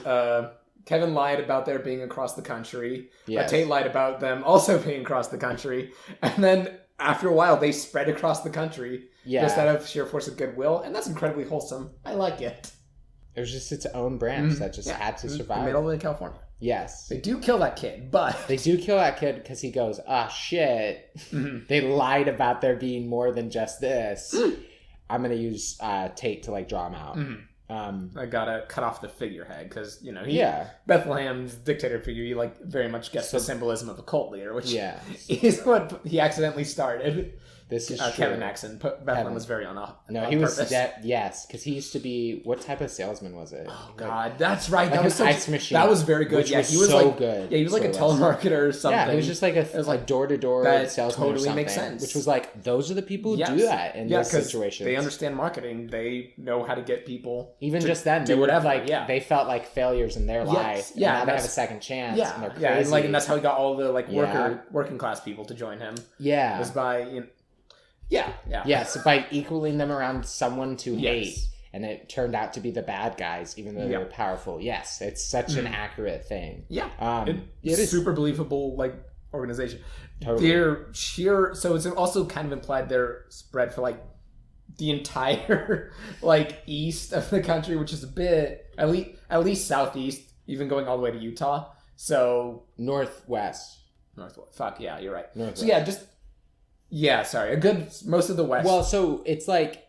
Kevin lied about their being across the country. Yes. Tate lied about them also being across the country. And then after a while, they spread across the country just out of sheer force of goodwill. And that's incredibly wholesome. I like it. It was just its own branch that just had to survive. In the middle of California. Yes. They do kill that kid, but... They do kill that kid because he goes, shit. They lied about there being more than just this. I'm going to use Tate to, like, draw him out. I gotta cut off the figurehead, because, Bethlehem's dictator figure, he, like, very much gets the symbolism of a cult leader, which is what he accidentally started. This is Kevin true. accent. Bethlehem was very on he was purpose. yes, because he used to be, what type of salesman was it? Oh God, that's right. Like That was an ice machine. That was very good. Which Yeah, was he was so like good. Yeah, he was like a So telemarketer or something. Yeah, he was just like a like door-to-door that salesman or totally something. makes sense. Which was like, those are the people who Yes. do that in this 'cause situation. They understand marketing. They know how to get people. Even to just then, do they would whatever. like they felt like failures in their life. Yeah, and now they have a that's- second chance. Yeah, and they're yeah, crazy. and that's how he got all the like working class people to join him. Yeah, Was by yeah. Yes, by equaling them around someone to Yes. hate, and it turned out to be the bad guys, even though they were powerful. Yes, it's such an accurate thing. Yeah, it it's is super believable like organization. Totally. They're sheer, so it's also kind of implied they're spread for like the entire like east of the country, which is a bit at least southeast, even going all the way to Utah. So northwest. Fuck yeah, you're right. Northwest. So sorry, a good most of the west. Well, so it's like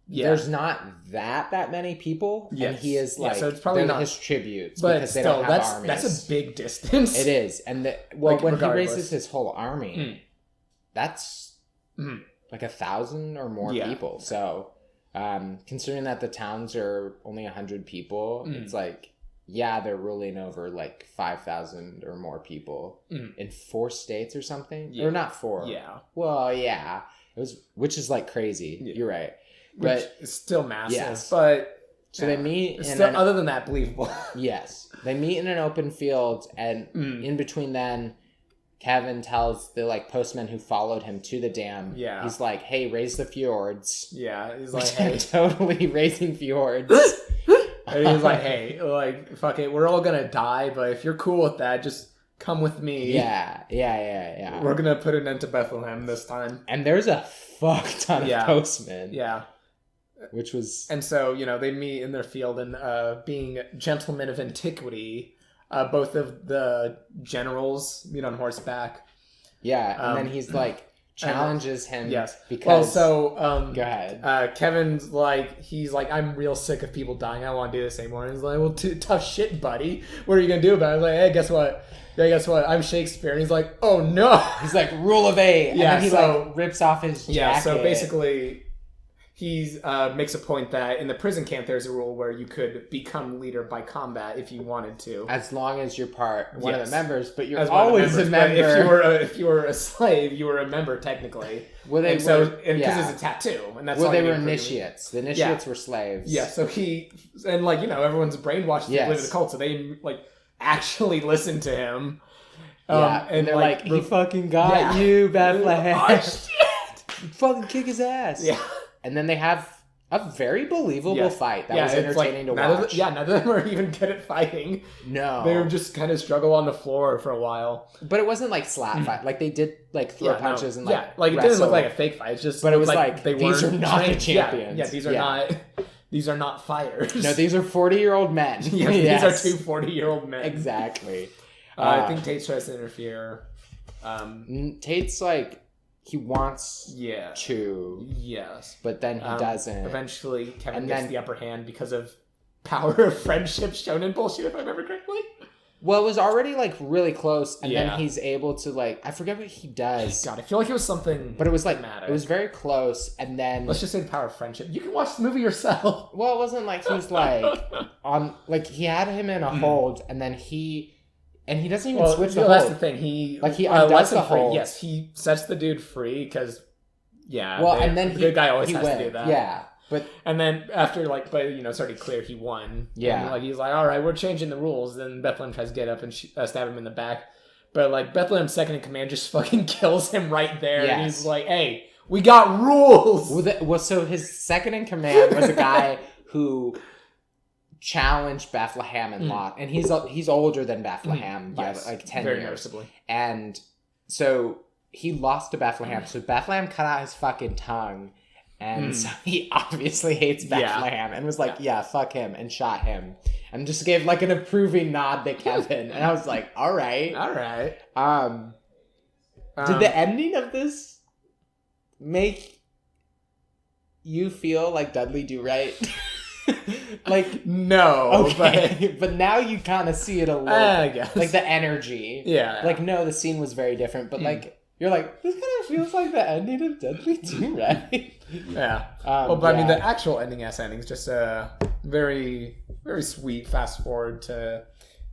there's not that many people, and Yes. he is like so it's probably not his tributes, but because they still, don't have armies. that's a big distance. It is, and Like, when regardless. he raises his whole army, that's like 1,000 or more people. So, considering that the towns are only 100 people, it's like they're ruling over like 5,000 or more people in 4 states or something, or not 4. Yeah. Well, yeah, it was, which is like crazy. Yeah. You're right, Which but is still massive. Yes. But so they meet. it's in still, an, other than that, believable. yes, they meet in an open field, and in between then, Kevin tells the like postman who followed him to the dam. Yeah. He's like, "Hey, raise the fjords." Yeah, he's like, Which hey. totally raising fjords. And he's like, hey, like, fuck it, we're all gonna die, but if you're cool with that, just come with me. Yeah. We're gonna put an end to Bethlehem this time. And there's a fuck ton of postmen. Yeah. Which was... And so, they meet in their field, and being gentlemen of antiquity, both of the generals meet on horseback. Yeah, and then he's like, challenges him. Yes. Because... Well, so... go ahead. Kevin's like, he's like, I'm real sick of people dying. I don't want to do this anymore. And he's like, well, tough shit, buddy. What are you going to do about it? I was like, hey, guess what? Yeah, guess what? I'm Shakespeare. And he's like, oh, no. He's like, rule of 8. And then he so, like rips off his jacket. Yeah, so basically... He makes a point that in the prison camp, there's a rule where you could become leader by combat if you wanted to, as long as you're one of the members. But you're as always a member. If you were a slave, you were a member technically. Well, they because were, it's a tattoo, and that's well, all they you were need for initiates. The initiates were slaves. Yeah, so everyone's brainwashed to live in a cult, so they like actually listen to him. And they're like, he fucking got you, Bethlehem. Oh shit! Fucking kick his ass. Yeah. And then they have a very believable fight that was entertaining to watch. None of them are even good at fighting. No. They were just kind of struggle on the floor for a while. But it wasn't like slap fight. Like they did like throw punches and like it didn't look like a fake fight. It's just but it was like they these are not the champions. Yeah, these are not fighters. No, these are 40-year-old men. These are 2 40-year-old men. Exactly. I think Tate tries to interfere. Tate's like he wants to. Yes. But then he doesn't. Eventually, Kevin gets the upper hand because of power of friendship shonen bullshit, if I remember correctly. Well, it was already like really close, and then he's able to like I forget what he does. God, I feel like it was something. But it was like it was very close, and then let's just say the power of friendship. You can watch the movie yourself. Well, it wasn't like he was like on like he had him in a hold, and then he doesn't even switch the hold. That's the thing. He undoes the hold. Yes, he sets the dude free because and then the good guy always has wins. to do that. Yeah. And then after it's already clear he won. Yeah. And he's like, all right, we're changing the rules. Then Bethlehem tries to get up and stab him in the back. But like Bethlehem's second in command just fucking kills him right there. Yes. And he's like, hey, we got rules. So his second in command was a guy who challenged Bethlehem and lost. And he's older than Bethlehem by like 10 very years. noticeably. And so he lost to Bethlehem. So Bethlehem cut out his fucking tongue. And so he obviously hates Bethlehem and was like, yeah, fuck him, and shot him. And just gave like an approving nod to Kevin. And I was like, all right. Did the ending of this make you feel like Dudley Do Right? Like, no. Okay. But now you kind of see it a little. I guess. Like the energy. Yeah. Like, no, the scene was very different. But like, You're like, this kind of feels like the ending of Deadly 2, right? Yeah. But I mean, yeah. the actual ending is just a very, very sweet fast forward to...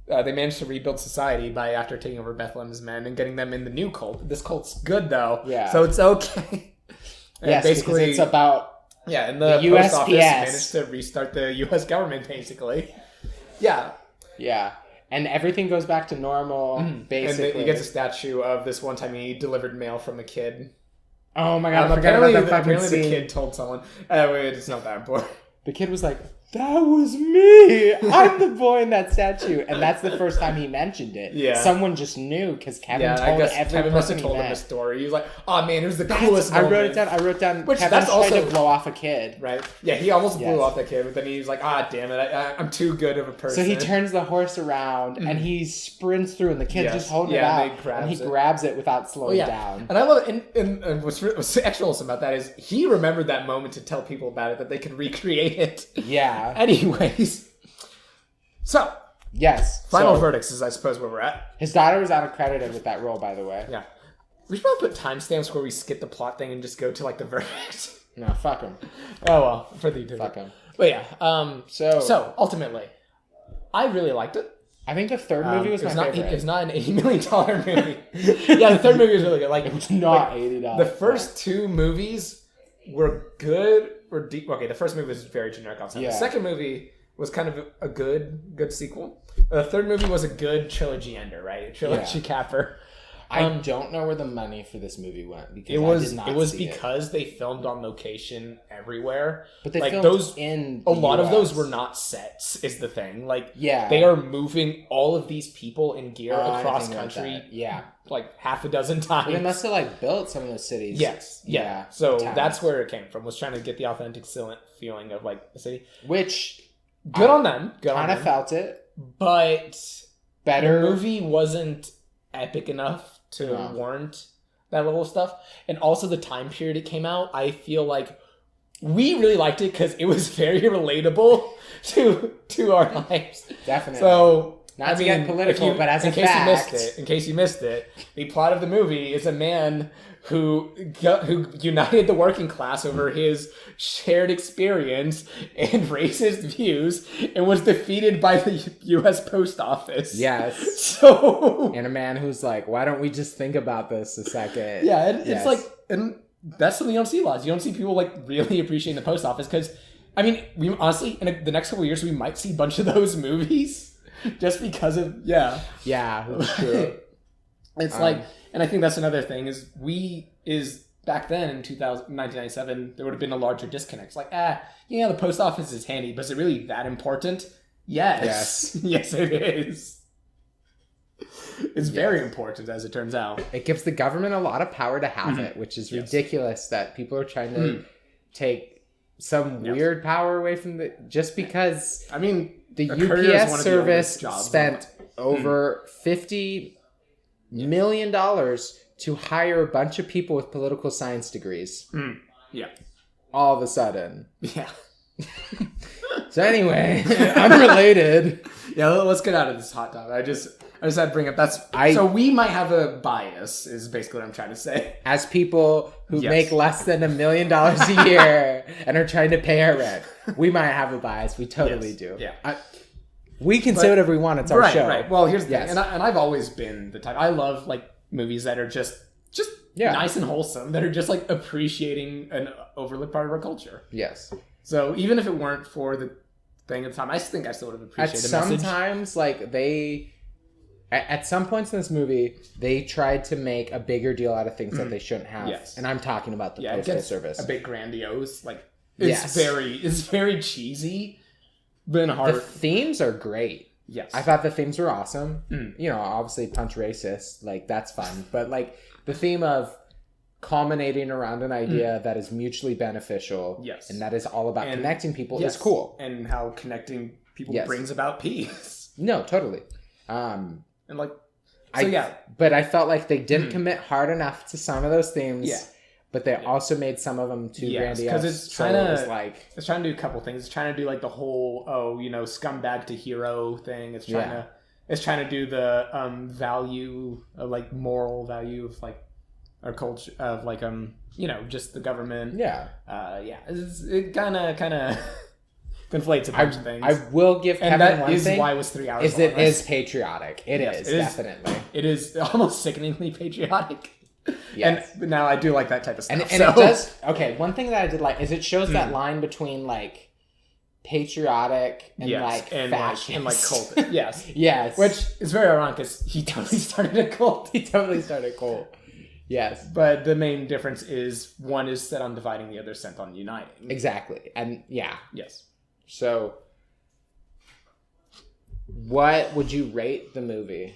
they managed to rebuild society after taking over Bethlehem's men and getting them in the new cult. This cult's good, though. Yeah. So it's okay. And Yes, basically, it's about... Yeah, and the the post USPS. office managed to restart the U.S. government, basically. Yeah. Yeah. And everything goes back to normal, basically. And he gets a statue of this one time he delivered mail from a kid. Oh my god, I forgot about that fucking apparently scene. the kid told someone. Wait, it's not that important. The kid was like, that was me! I'm the boy in that statue. And that's the first time he mentioned it. Yeah. Someone just knew, because Kevin I told guess every Kevin must have person told he him a met. story. He was like, oh man, it was the coolest I moment. wrote it down. Which, Kevin that's tried also... to blow off a kid. Right? Yeah, he almost Yes. blew off that kid, but then he was like, damn it, I'm too good of a person. So he turns the horse around, and he sprints through, and the kid's Yes. just holding Yeah, it and out, he and he grabs it. grabs it without slowing down. And I love it. And what's extra awesome about that is he remembered that moment to tell people about it, that they could recreate it. Yeah. Anyways. So, Yes. final so verdicts is, I suppose, where we're at. His daughter was uncredited with that role, by the way. Yeah. We should probably put timestamps where we skip the plot thing and just go to, like, the verdict. No, fuck him. Oh, well, for the Fuck him. But yeah, so ultimately, I really liked it. I think the third movie was my favorite. It's not an $80 million movie. Yeah, the third movie was really good. Like, It's not like, $80. The first two movies were good. Okay, the first movie was very generic concept. Yeah. The second movie was kind of a good sequel. The third movie was a good trilogy ender, right? A trilogy capper. I don't know where the money for this movie went because It was I did not it was see because they filmed on location everywhere. But they like filmed those in a the lot of those US. were not sets. Is the thing like Yeah. they are moving all of these people in gear I across didn't think about country. that. Yeah. like half a dozen times. But they must have like built some of those cities. Yes, yeah. So towns. that's where it came from. Was trying to get the authentic feeling of like the city. Which Good on them. Good on kind of them. felt it. But Better. the movie wasn't epic enough to warrant that level of stuff. And also the time period it came out, I feel like we really liked it because it was very relatable to our lives. Definitely. So Not to get political, but as a in fact. case you missed it, the plot of the movie is a man who united the working class over his shared experience and racist views and was defeated by the U.S. Post Office. Yes. So... And a man who's like, why don't we just think about this a second? Yeah, and Yes. it's like... And that's something you don't see a lot. You don't see people like really appreciating the post office because, I mean, we honestly, in the next couple of years, we might see a bunch of those movies just because of... Yeah, that's true. It's like... And I think that's another thing is back then in 1997, there would have been a larger disconnect. It's like, the post office is handy, but is it really that important? Yes. Yes, it is. It's very important, as it turns out. It gives the government a lot of power to have it, which is ridiculous that people are trying to take some weird power away from the... Just because... I mean, the a courier is UPS one of the service oldest jobs spent over $50 million to hire a bunch of people with political science degrees. Yeah. All of a sudden. Yeah. So anyway, unrelated. Yeah, let's get out of this hot topic. I just had to bring up so we might have a bias is basically what I'm trying to say. As people who make less than $1 million a year and are trying to pay our rent, we might have a bias. We totally do. Yeah. We can say whatever we want. It's our show. Right. Well, here's the thing. And I've always been the type. I love like movies that are just nice and wholesome, that are just like appreciating an overlooked part of our culture. Yes. So even if it weren't for the thing at the time, I think I still would have appreciated the message. Sometimes, like, at some points in this movie, they tried to make a bigger deal out of things that they shouldn't have. Yes. And I'm talking about the it postal gets service. a bit grandiose. Like, it's very cheesy, but in heart. The themes are great. Yes. I thought the themes were awesome. You know, obviously punch racist, like, that's fun. But, like, the theme of culminating around an idea that is mutually beneficial and that is all about connecting people is cool. And how connecting people brings about peace. No, totally. And like, but I felt like they didn't commit hard enough to some of those themes. Yeah. But they also made some of them too grandiose. Because it's trying to it's trying to do a couple things. It's trying to do like the whole scumbag to hero thing. It's trying to do the value, like moral value of like or culture of like just the government. Yeah. It kind of conflates a bunch of things. I will give Kevin and that one is thing. why it was 3 hours. Is long. it is patriotic? It Yes, is definitely. It is almost sickeningly patriotic. Yes. And now I do like that type of stuff. And it does. Okay, one thing that I did like is it shows that line between like patriotic and like fascist. and like cult. Yes. Yes. Which is very ironic because he totally started a cult. He totally started a cult. Yes. But the main difference is one is set on dividing, the other is set on uniting. Exactly. And yeah. Yes. So what would you rate the movie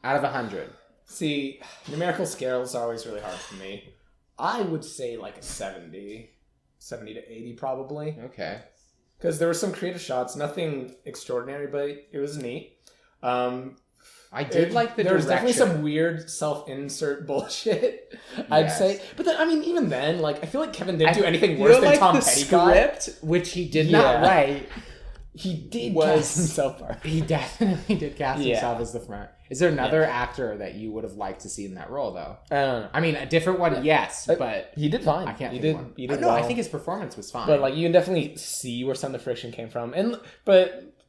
out of 100? See, numerical scales are always really hard for me. I would say like a 70 to 80 probably. Okay. Because there were some creative shots, nothing extraordinary, but it was neat. I did like the There was direction. definitely some weird self-insert bullshit, I'd say. But then, I mean, even then, like, I feel like Kevin didn't do anything worse than Tom Petty got. Script, which he did not write, he did was cast himself part. He definitely did cast himself as the front. Is there another actor that you would have liked to see in that role, though? I don't know. I mean, a different one, yes, but he did fine. I can't. He think did. of one. He did no, well. I think his performance was fine. But like, you can definitely see where some of the friction came from.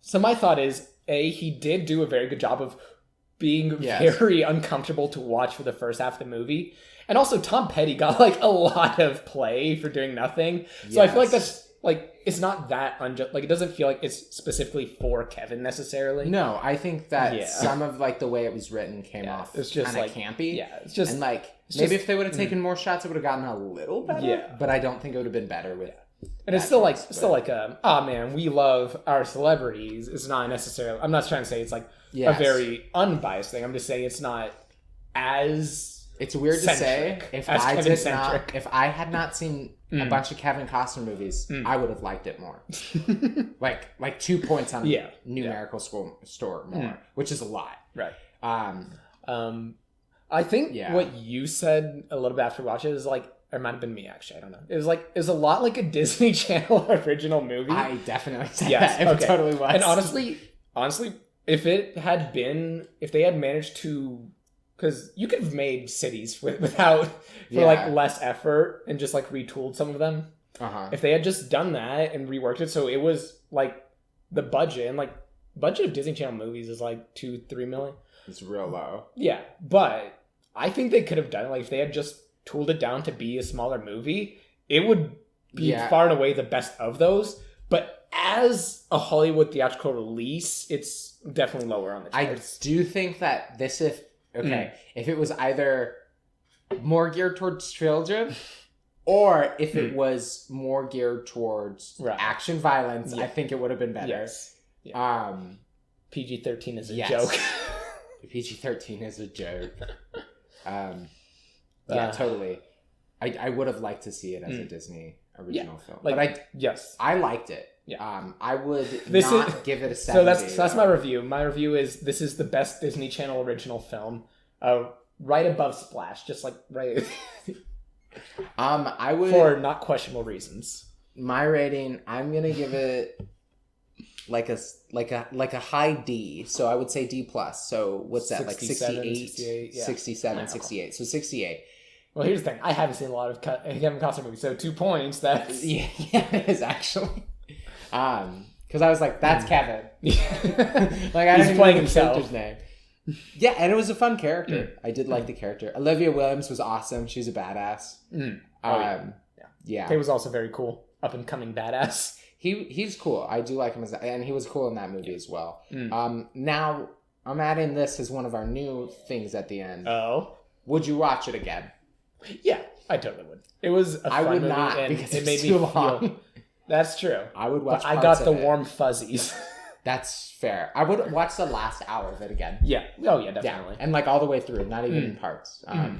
So my thought is, he did do a very good job of being very uncomfortable to watch for the first half of the movie, and also Tom Petty got like a lot of play for doing nothing. So I feel like that's like it's not that like it doesn't feel like it's specifically for Kevin necessarily. No, I think that some of like the way it was written came off it's just kind of like campy. Yeah, it's just and like maybe if they would have taken more shots, it would have gotten a little better. Yeah, but I don't think it would have been better with. And it's still like oh man, we love our celebrities. It's not necessarily. I'm not trying to say it's like a very unbiased thing. I'm just saying it's not as. It's weird to say if I had not seen a bunch of Kevin Costner movies, I would have liked it more. like 2 points on numerical score more, which is a lot. Right. I think what you said a little bit after watching it is like. Or it might have been me, actually. I don't know. It was a lot like a Disney Channel original movie. I definitely said that. It totally was. And honestly, if they had managed to, because you could have made cities without like less effort and just like retooled some of them. If they had just done that and reworked it, so it was like the budget of Disney Channel movies is like $2-3 million. It's real low. Yeah, but I think they could have done it. Like if they had just tooled it down to be a smaller movie, it would be far and away the best of those. But as a Hollywood theatrical release, it's definitely lower on the charts. I do think that if it was either more geared towards children or if it was more geared towards action violence, I think it would have been better. Yes. Yeah. PG-13 is a joke. PG-13 is a joke. Yeah, totally. I would have liked to see it as a Disney original film, but I liked it. Yeah. I would give it a 70. So that's my review. My review is this is the best Disney Channel original film, right above Splash, just like right. I would for not questionable reasons. My rating, I'm gonna give it like a high D. So I would say D plus. So what's that, like 68? 67, 68. So 68. Well, here's the thing. I haven't seen a lot of Kevin Costner movies, so 2 points. That's yeah, it is actually. Because I was like, that's Kevin. Like I He's playing himself. His name. Yeah, and it was a fun character. I did like the character. Olivia Williams was awesome. She's a badass. Yeah. He was also very cool, up and coming badass. He's cool. I do like him and he was cool in that movie as well. Now I'm adding this as one of our new things at the end. Oh, would you watch it again? Yeah, I totally would. It was a fun movie, not and because it made too me long. feel. That's true. I would watch. But I got the warm fuzzies. That's fair. I would watch the last hour of it again. Yeah. Oh yeah, definitely. Yeah. And like all the way through, not even in parts. Yeah.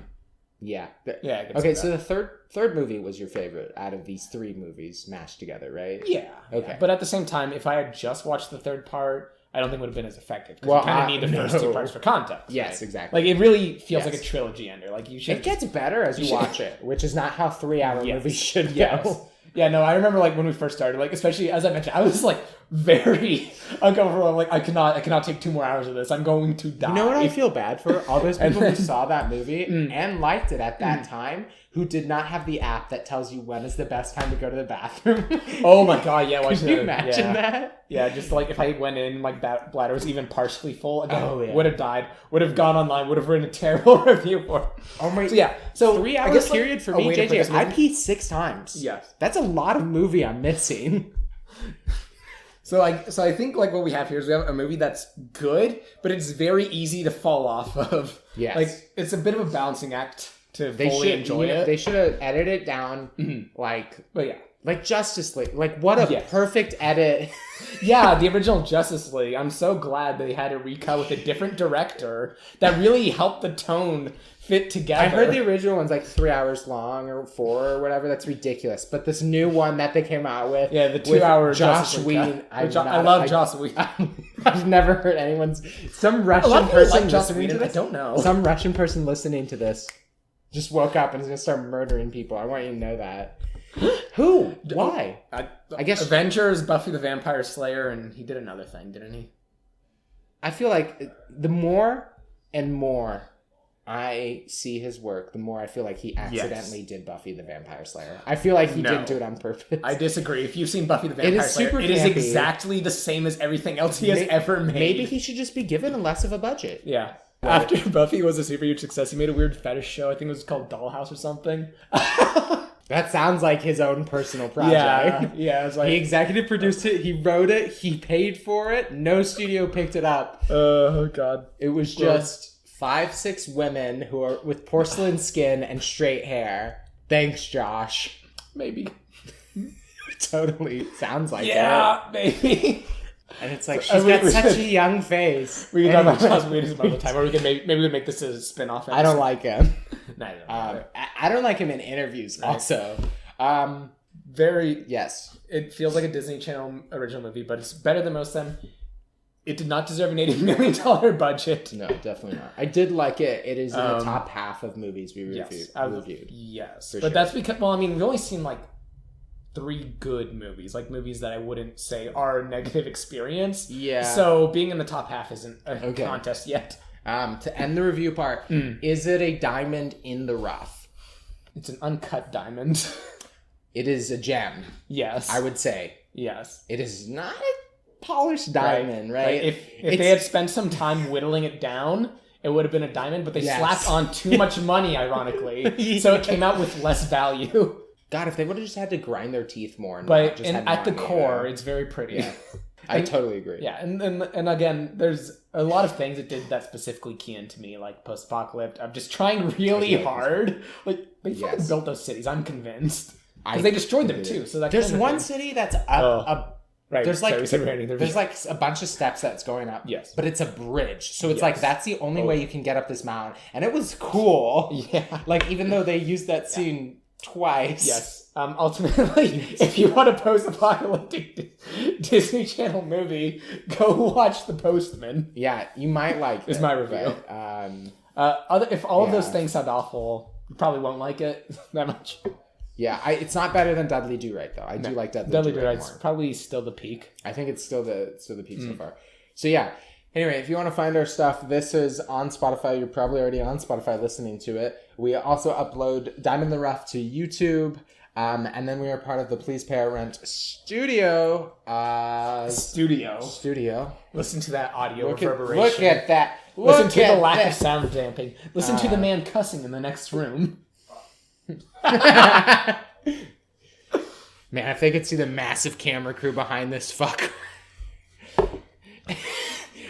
Yeah. Okay, so the third movie was your favorite out of these 3 movies mashed together, right? Yeah. Okay. Yeah. But at the same time, if I had just watched the third part, I don't think it would have been as effective. Because you kind of need the first 2 parts for context. Yes, right? exactly. Like it really feels like a trilogy ender. Like you should. It gets better as you watch it, which is not how 3-hour movies should go. Yeah, no, I remember like when we first started, like especially as I mentioned, I was like very uncomfortable. I'm like, I cannot take 2 more hours of this. I'm going to die. You know what I feel bad for? All those people who saw that movie and liked it at that time, who did not have the app that tells you when is the best time to go to the bathroom. Oh my god, yeah. Can you imagine that? Yeah, just like if I went in, like bladder was even partially full, again, yeah. would have died, would have gone online, would have written a terrible review for it. Oh my. So yeah, so 3 I hour guess, like, period for a me, way to put this JJ. I movie- peed 6 times. Yes. That's a lot of movie I'm missing. So I think like what we have here is we have a movie that's good, but it's very easy to fall off of. Yes. Like it's a bit of a balancing act to They fully should enjoy it. They should have edited it down But yeah. like Justice League. Like what a Yes. perfect edit. Yeah, the original Justice League. I'm so glad they had a recut with a different director that really helped the tone fit together. I heard the original one's like 3 hours long or 4 or whatever. That's ridiculous. But this new one that they came out with, Yeah, the 2 with hour Josh Justice League Whedon. cut. I love Joss Whedon. I've never heard anyone's some A lot Russian of people person like Joss listening to Whedon. I this. don't know. Some Russian person listening to this just woke up and is gonna start murdering people. I want you to know that. Who? Why? I guess Avengers, Buffy the Vampire Slayer, and he did another thing, didn't he? I feel like the more and more I see his work, the more I feel like he accidentally did Buffy the Vampire Slayer. I feel like he didn't do it on purpose. I disagree. If you've seen Buffy the Vampire is Slayer, super it is campy. exactly the same as everything else he has ever made. Maybe he should just be given less of a budget. Yeah. After Buffy was a super huge success, he made a weird fetish show. I think it was called Dollhouse or something. That sounds like his own personal project. Yeah. It's like, He executive produced it, he wrote it, he paid for it, no studio picked it up. oh god. It was just 5-6 women who are with porcelain skin and straight hair. Thanks, Josh. Maybe. Totally sounds like it. Yeah, maybe. And it's like, she's got such a young face. We can talk about Joss Whedon some other time, or we can maybe we can make this a spin-off episode. I don't like him. No, I don't like him in interviews also. Very... Yes. It feels like a Disney Channel original movie, but it's better than most of them. It did not deserve an $80 million budget. No, definitely not. I did like it. It is in the top half of movies we reviewed. Yes. For But sure. that's because, well, I mean, we've only seen like 3 good movies, like movies that I wouldn't say are a negative experience. Yeah. So being in the top half isn't a Okay. contest yet. To end the review part, is it a diamond in the rough? It's an uncut diamond. It is a gem, Yes. I would say. Yes. It is not a polished diamond, right? If they had spent some time whittling it down, it would have been a diamond, but they Yes. slapped on too much money, ironically. So it came out with less value. God, if they would have just had to grind their teeth more. And But just had at the money, core, it's very pretty. Yeah. I totally agree. Yeah, and again, there's a lot of things it did that specifically key into me, like post-apocalypse. I'm just trying really hard. Like, they fucking built those cities, I'm convinced. Because they destroyed them, too. So that There's kind of one thing. city that's up. Right. There's like Sorry, there's like a bunch of steps that's going up. Yes. But it's a bridge. So it's like that's the only way you can get up this mountain. And it was cool. Yeah. Like even though they used that scene twice. Yes. Ultimately, if you want a post-apocalyptic Disney Channel movie, go watch The Postman. Yeah, you might like Is it, my review. but, If all of those things sound awful, you probably won't like it that much. yeah, it's not better than Dudley Do-Right though. I do like Dudley Do Do-Right Right's more. probably still the peak. I think it's still the peak so far. So yeah. Anyway, if you want to find our stuff, this is on Spotify. You're probably already on Spotify listening to it. We also upload Diamond in the Rough to YouTube. And then we are part of the Please Pay Our Rent studio. Studio. Listen to that audio Look reverberation. at that. Listen Look to the at lack that. of sound damping. Listen to the man cussing in the next room. Man, if they could see the massive camera crew behind this fucker.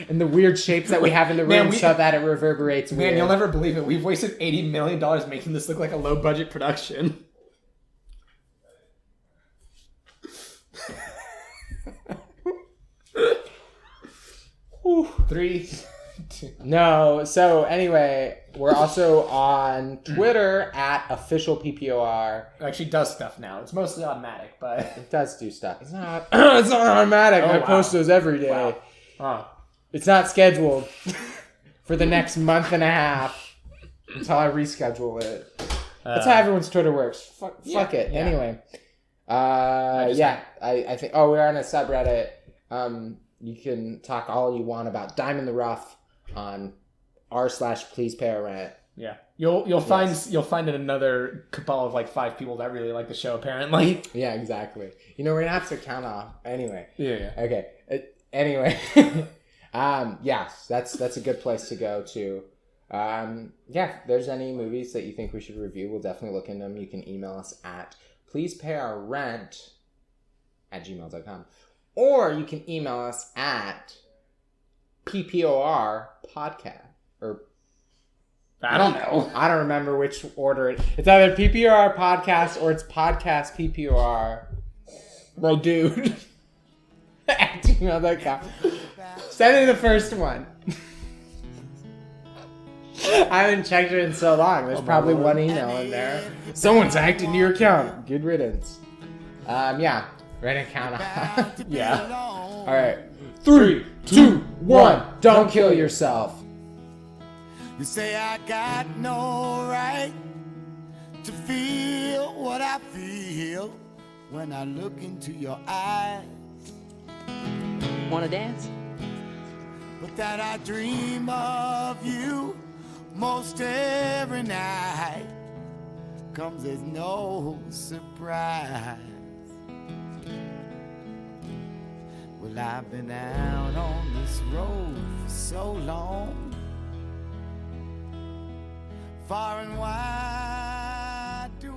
And the weird shapes that we have in the room so that it reverberates weird. Man, you'll never believe it. We've wasted $80 million making this look like a low-budget production. Ooh, 3, 2. No, so anyway, we're also on Twitter at officialppor. It actually does stuff now. It's mostly automatic, but... It does do stuff. It's not it's not automatic. I post those every day. Wow. Oh. It's not scheduled for the next month and a half until I reschedule it. That's how everyone's Twitter works. Fuck it. Yeah. Anyway, Yeah, I think. Oh, we're on a subreddit. You can talk all you want about Dime in the Rough on r/please pay our rent. Yeah, you'll find another cabal of like 5 people that really like the show. Apparently. Yeah, exactly. You know, we're gonna have to count off anyway. Yeah. Okay. Anyway, yes, that's a good place to go to. Yeah, if there's any movies that you think we should review, we'll definitely look into them. You can email us at pleasepayOurRent@gmail.com. Or you can email us at PPOR podcast. Or I don't know. I don't remember which order it's either PPOR podcast or it's podcast PPOR. Bro, dude. At gmail.com. Send me the first one. I haven't checked it in so long. There's probably one email in there. Someone's hacked into your account. Good riddance. Yeah. Ready to count off? Yeah. All right. 3, 2, 1. Don't kill yourself. You say I got no right to feel what I feel when I look into your eyes. Wanna dance? But that I dream of you most every night comes as no surprise. Well, I've been out on this road for so long, far and wide.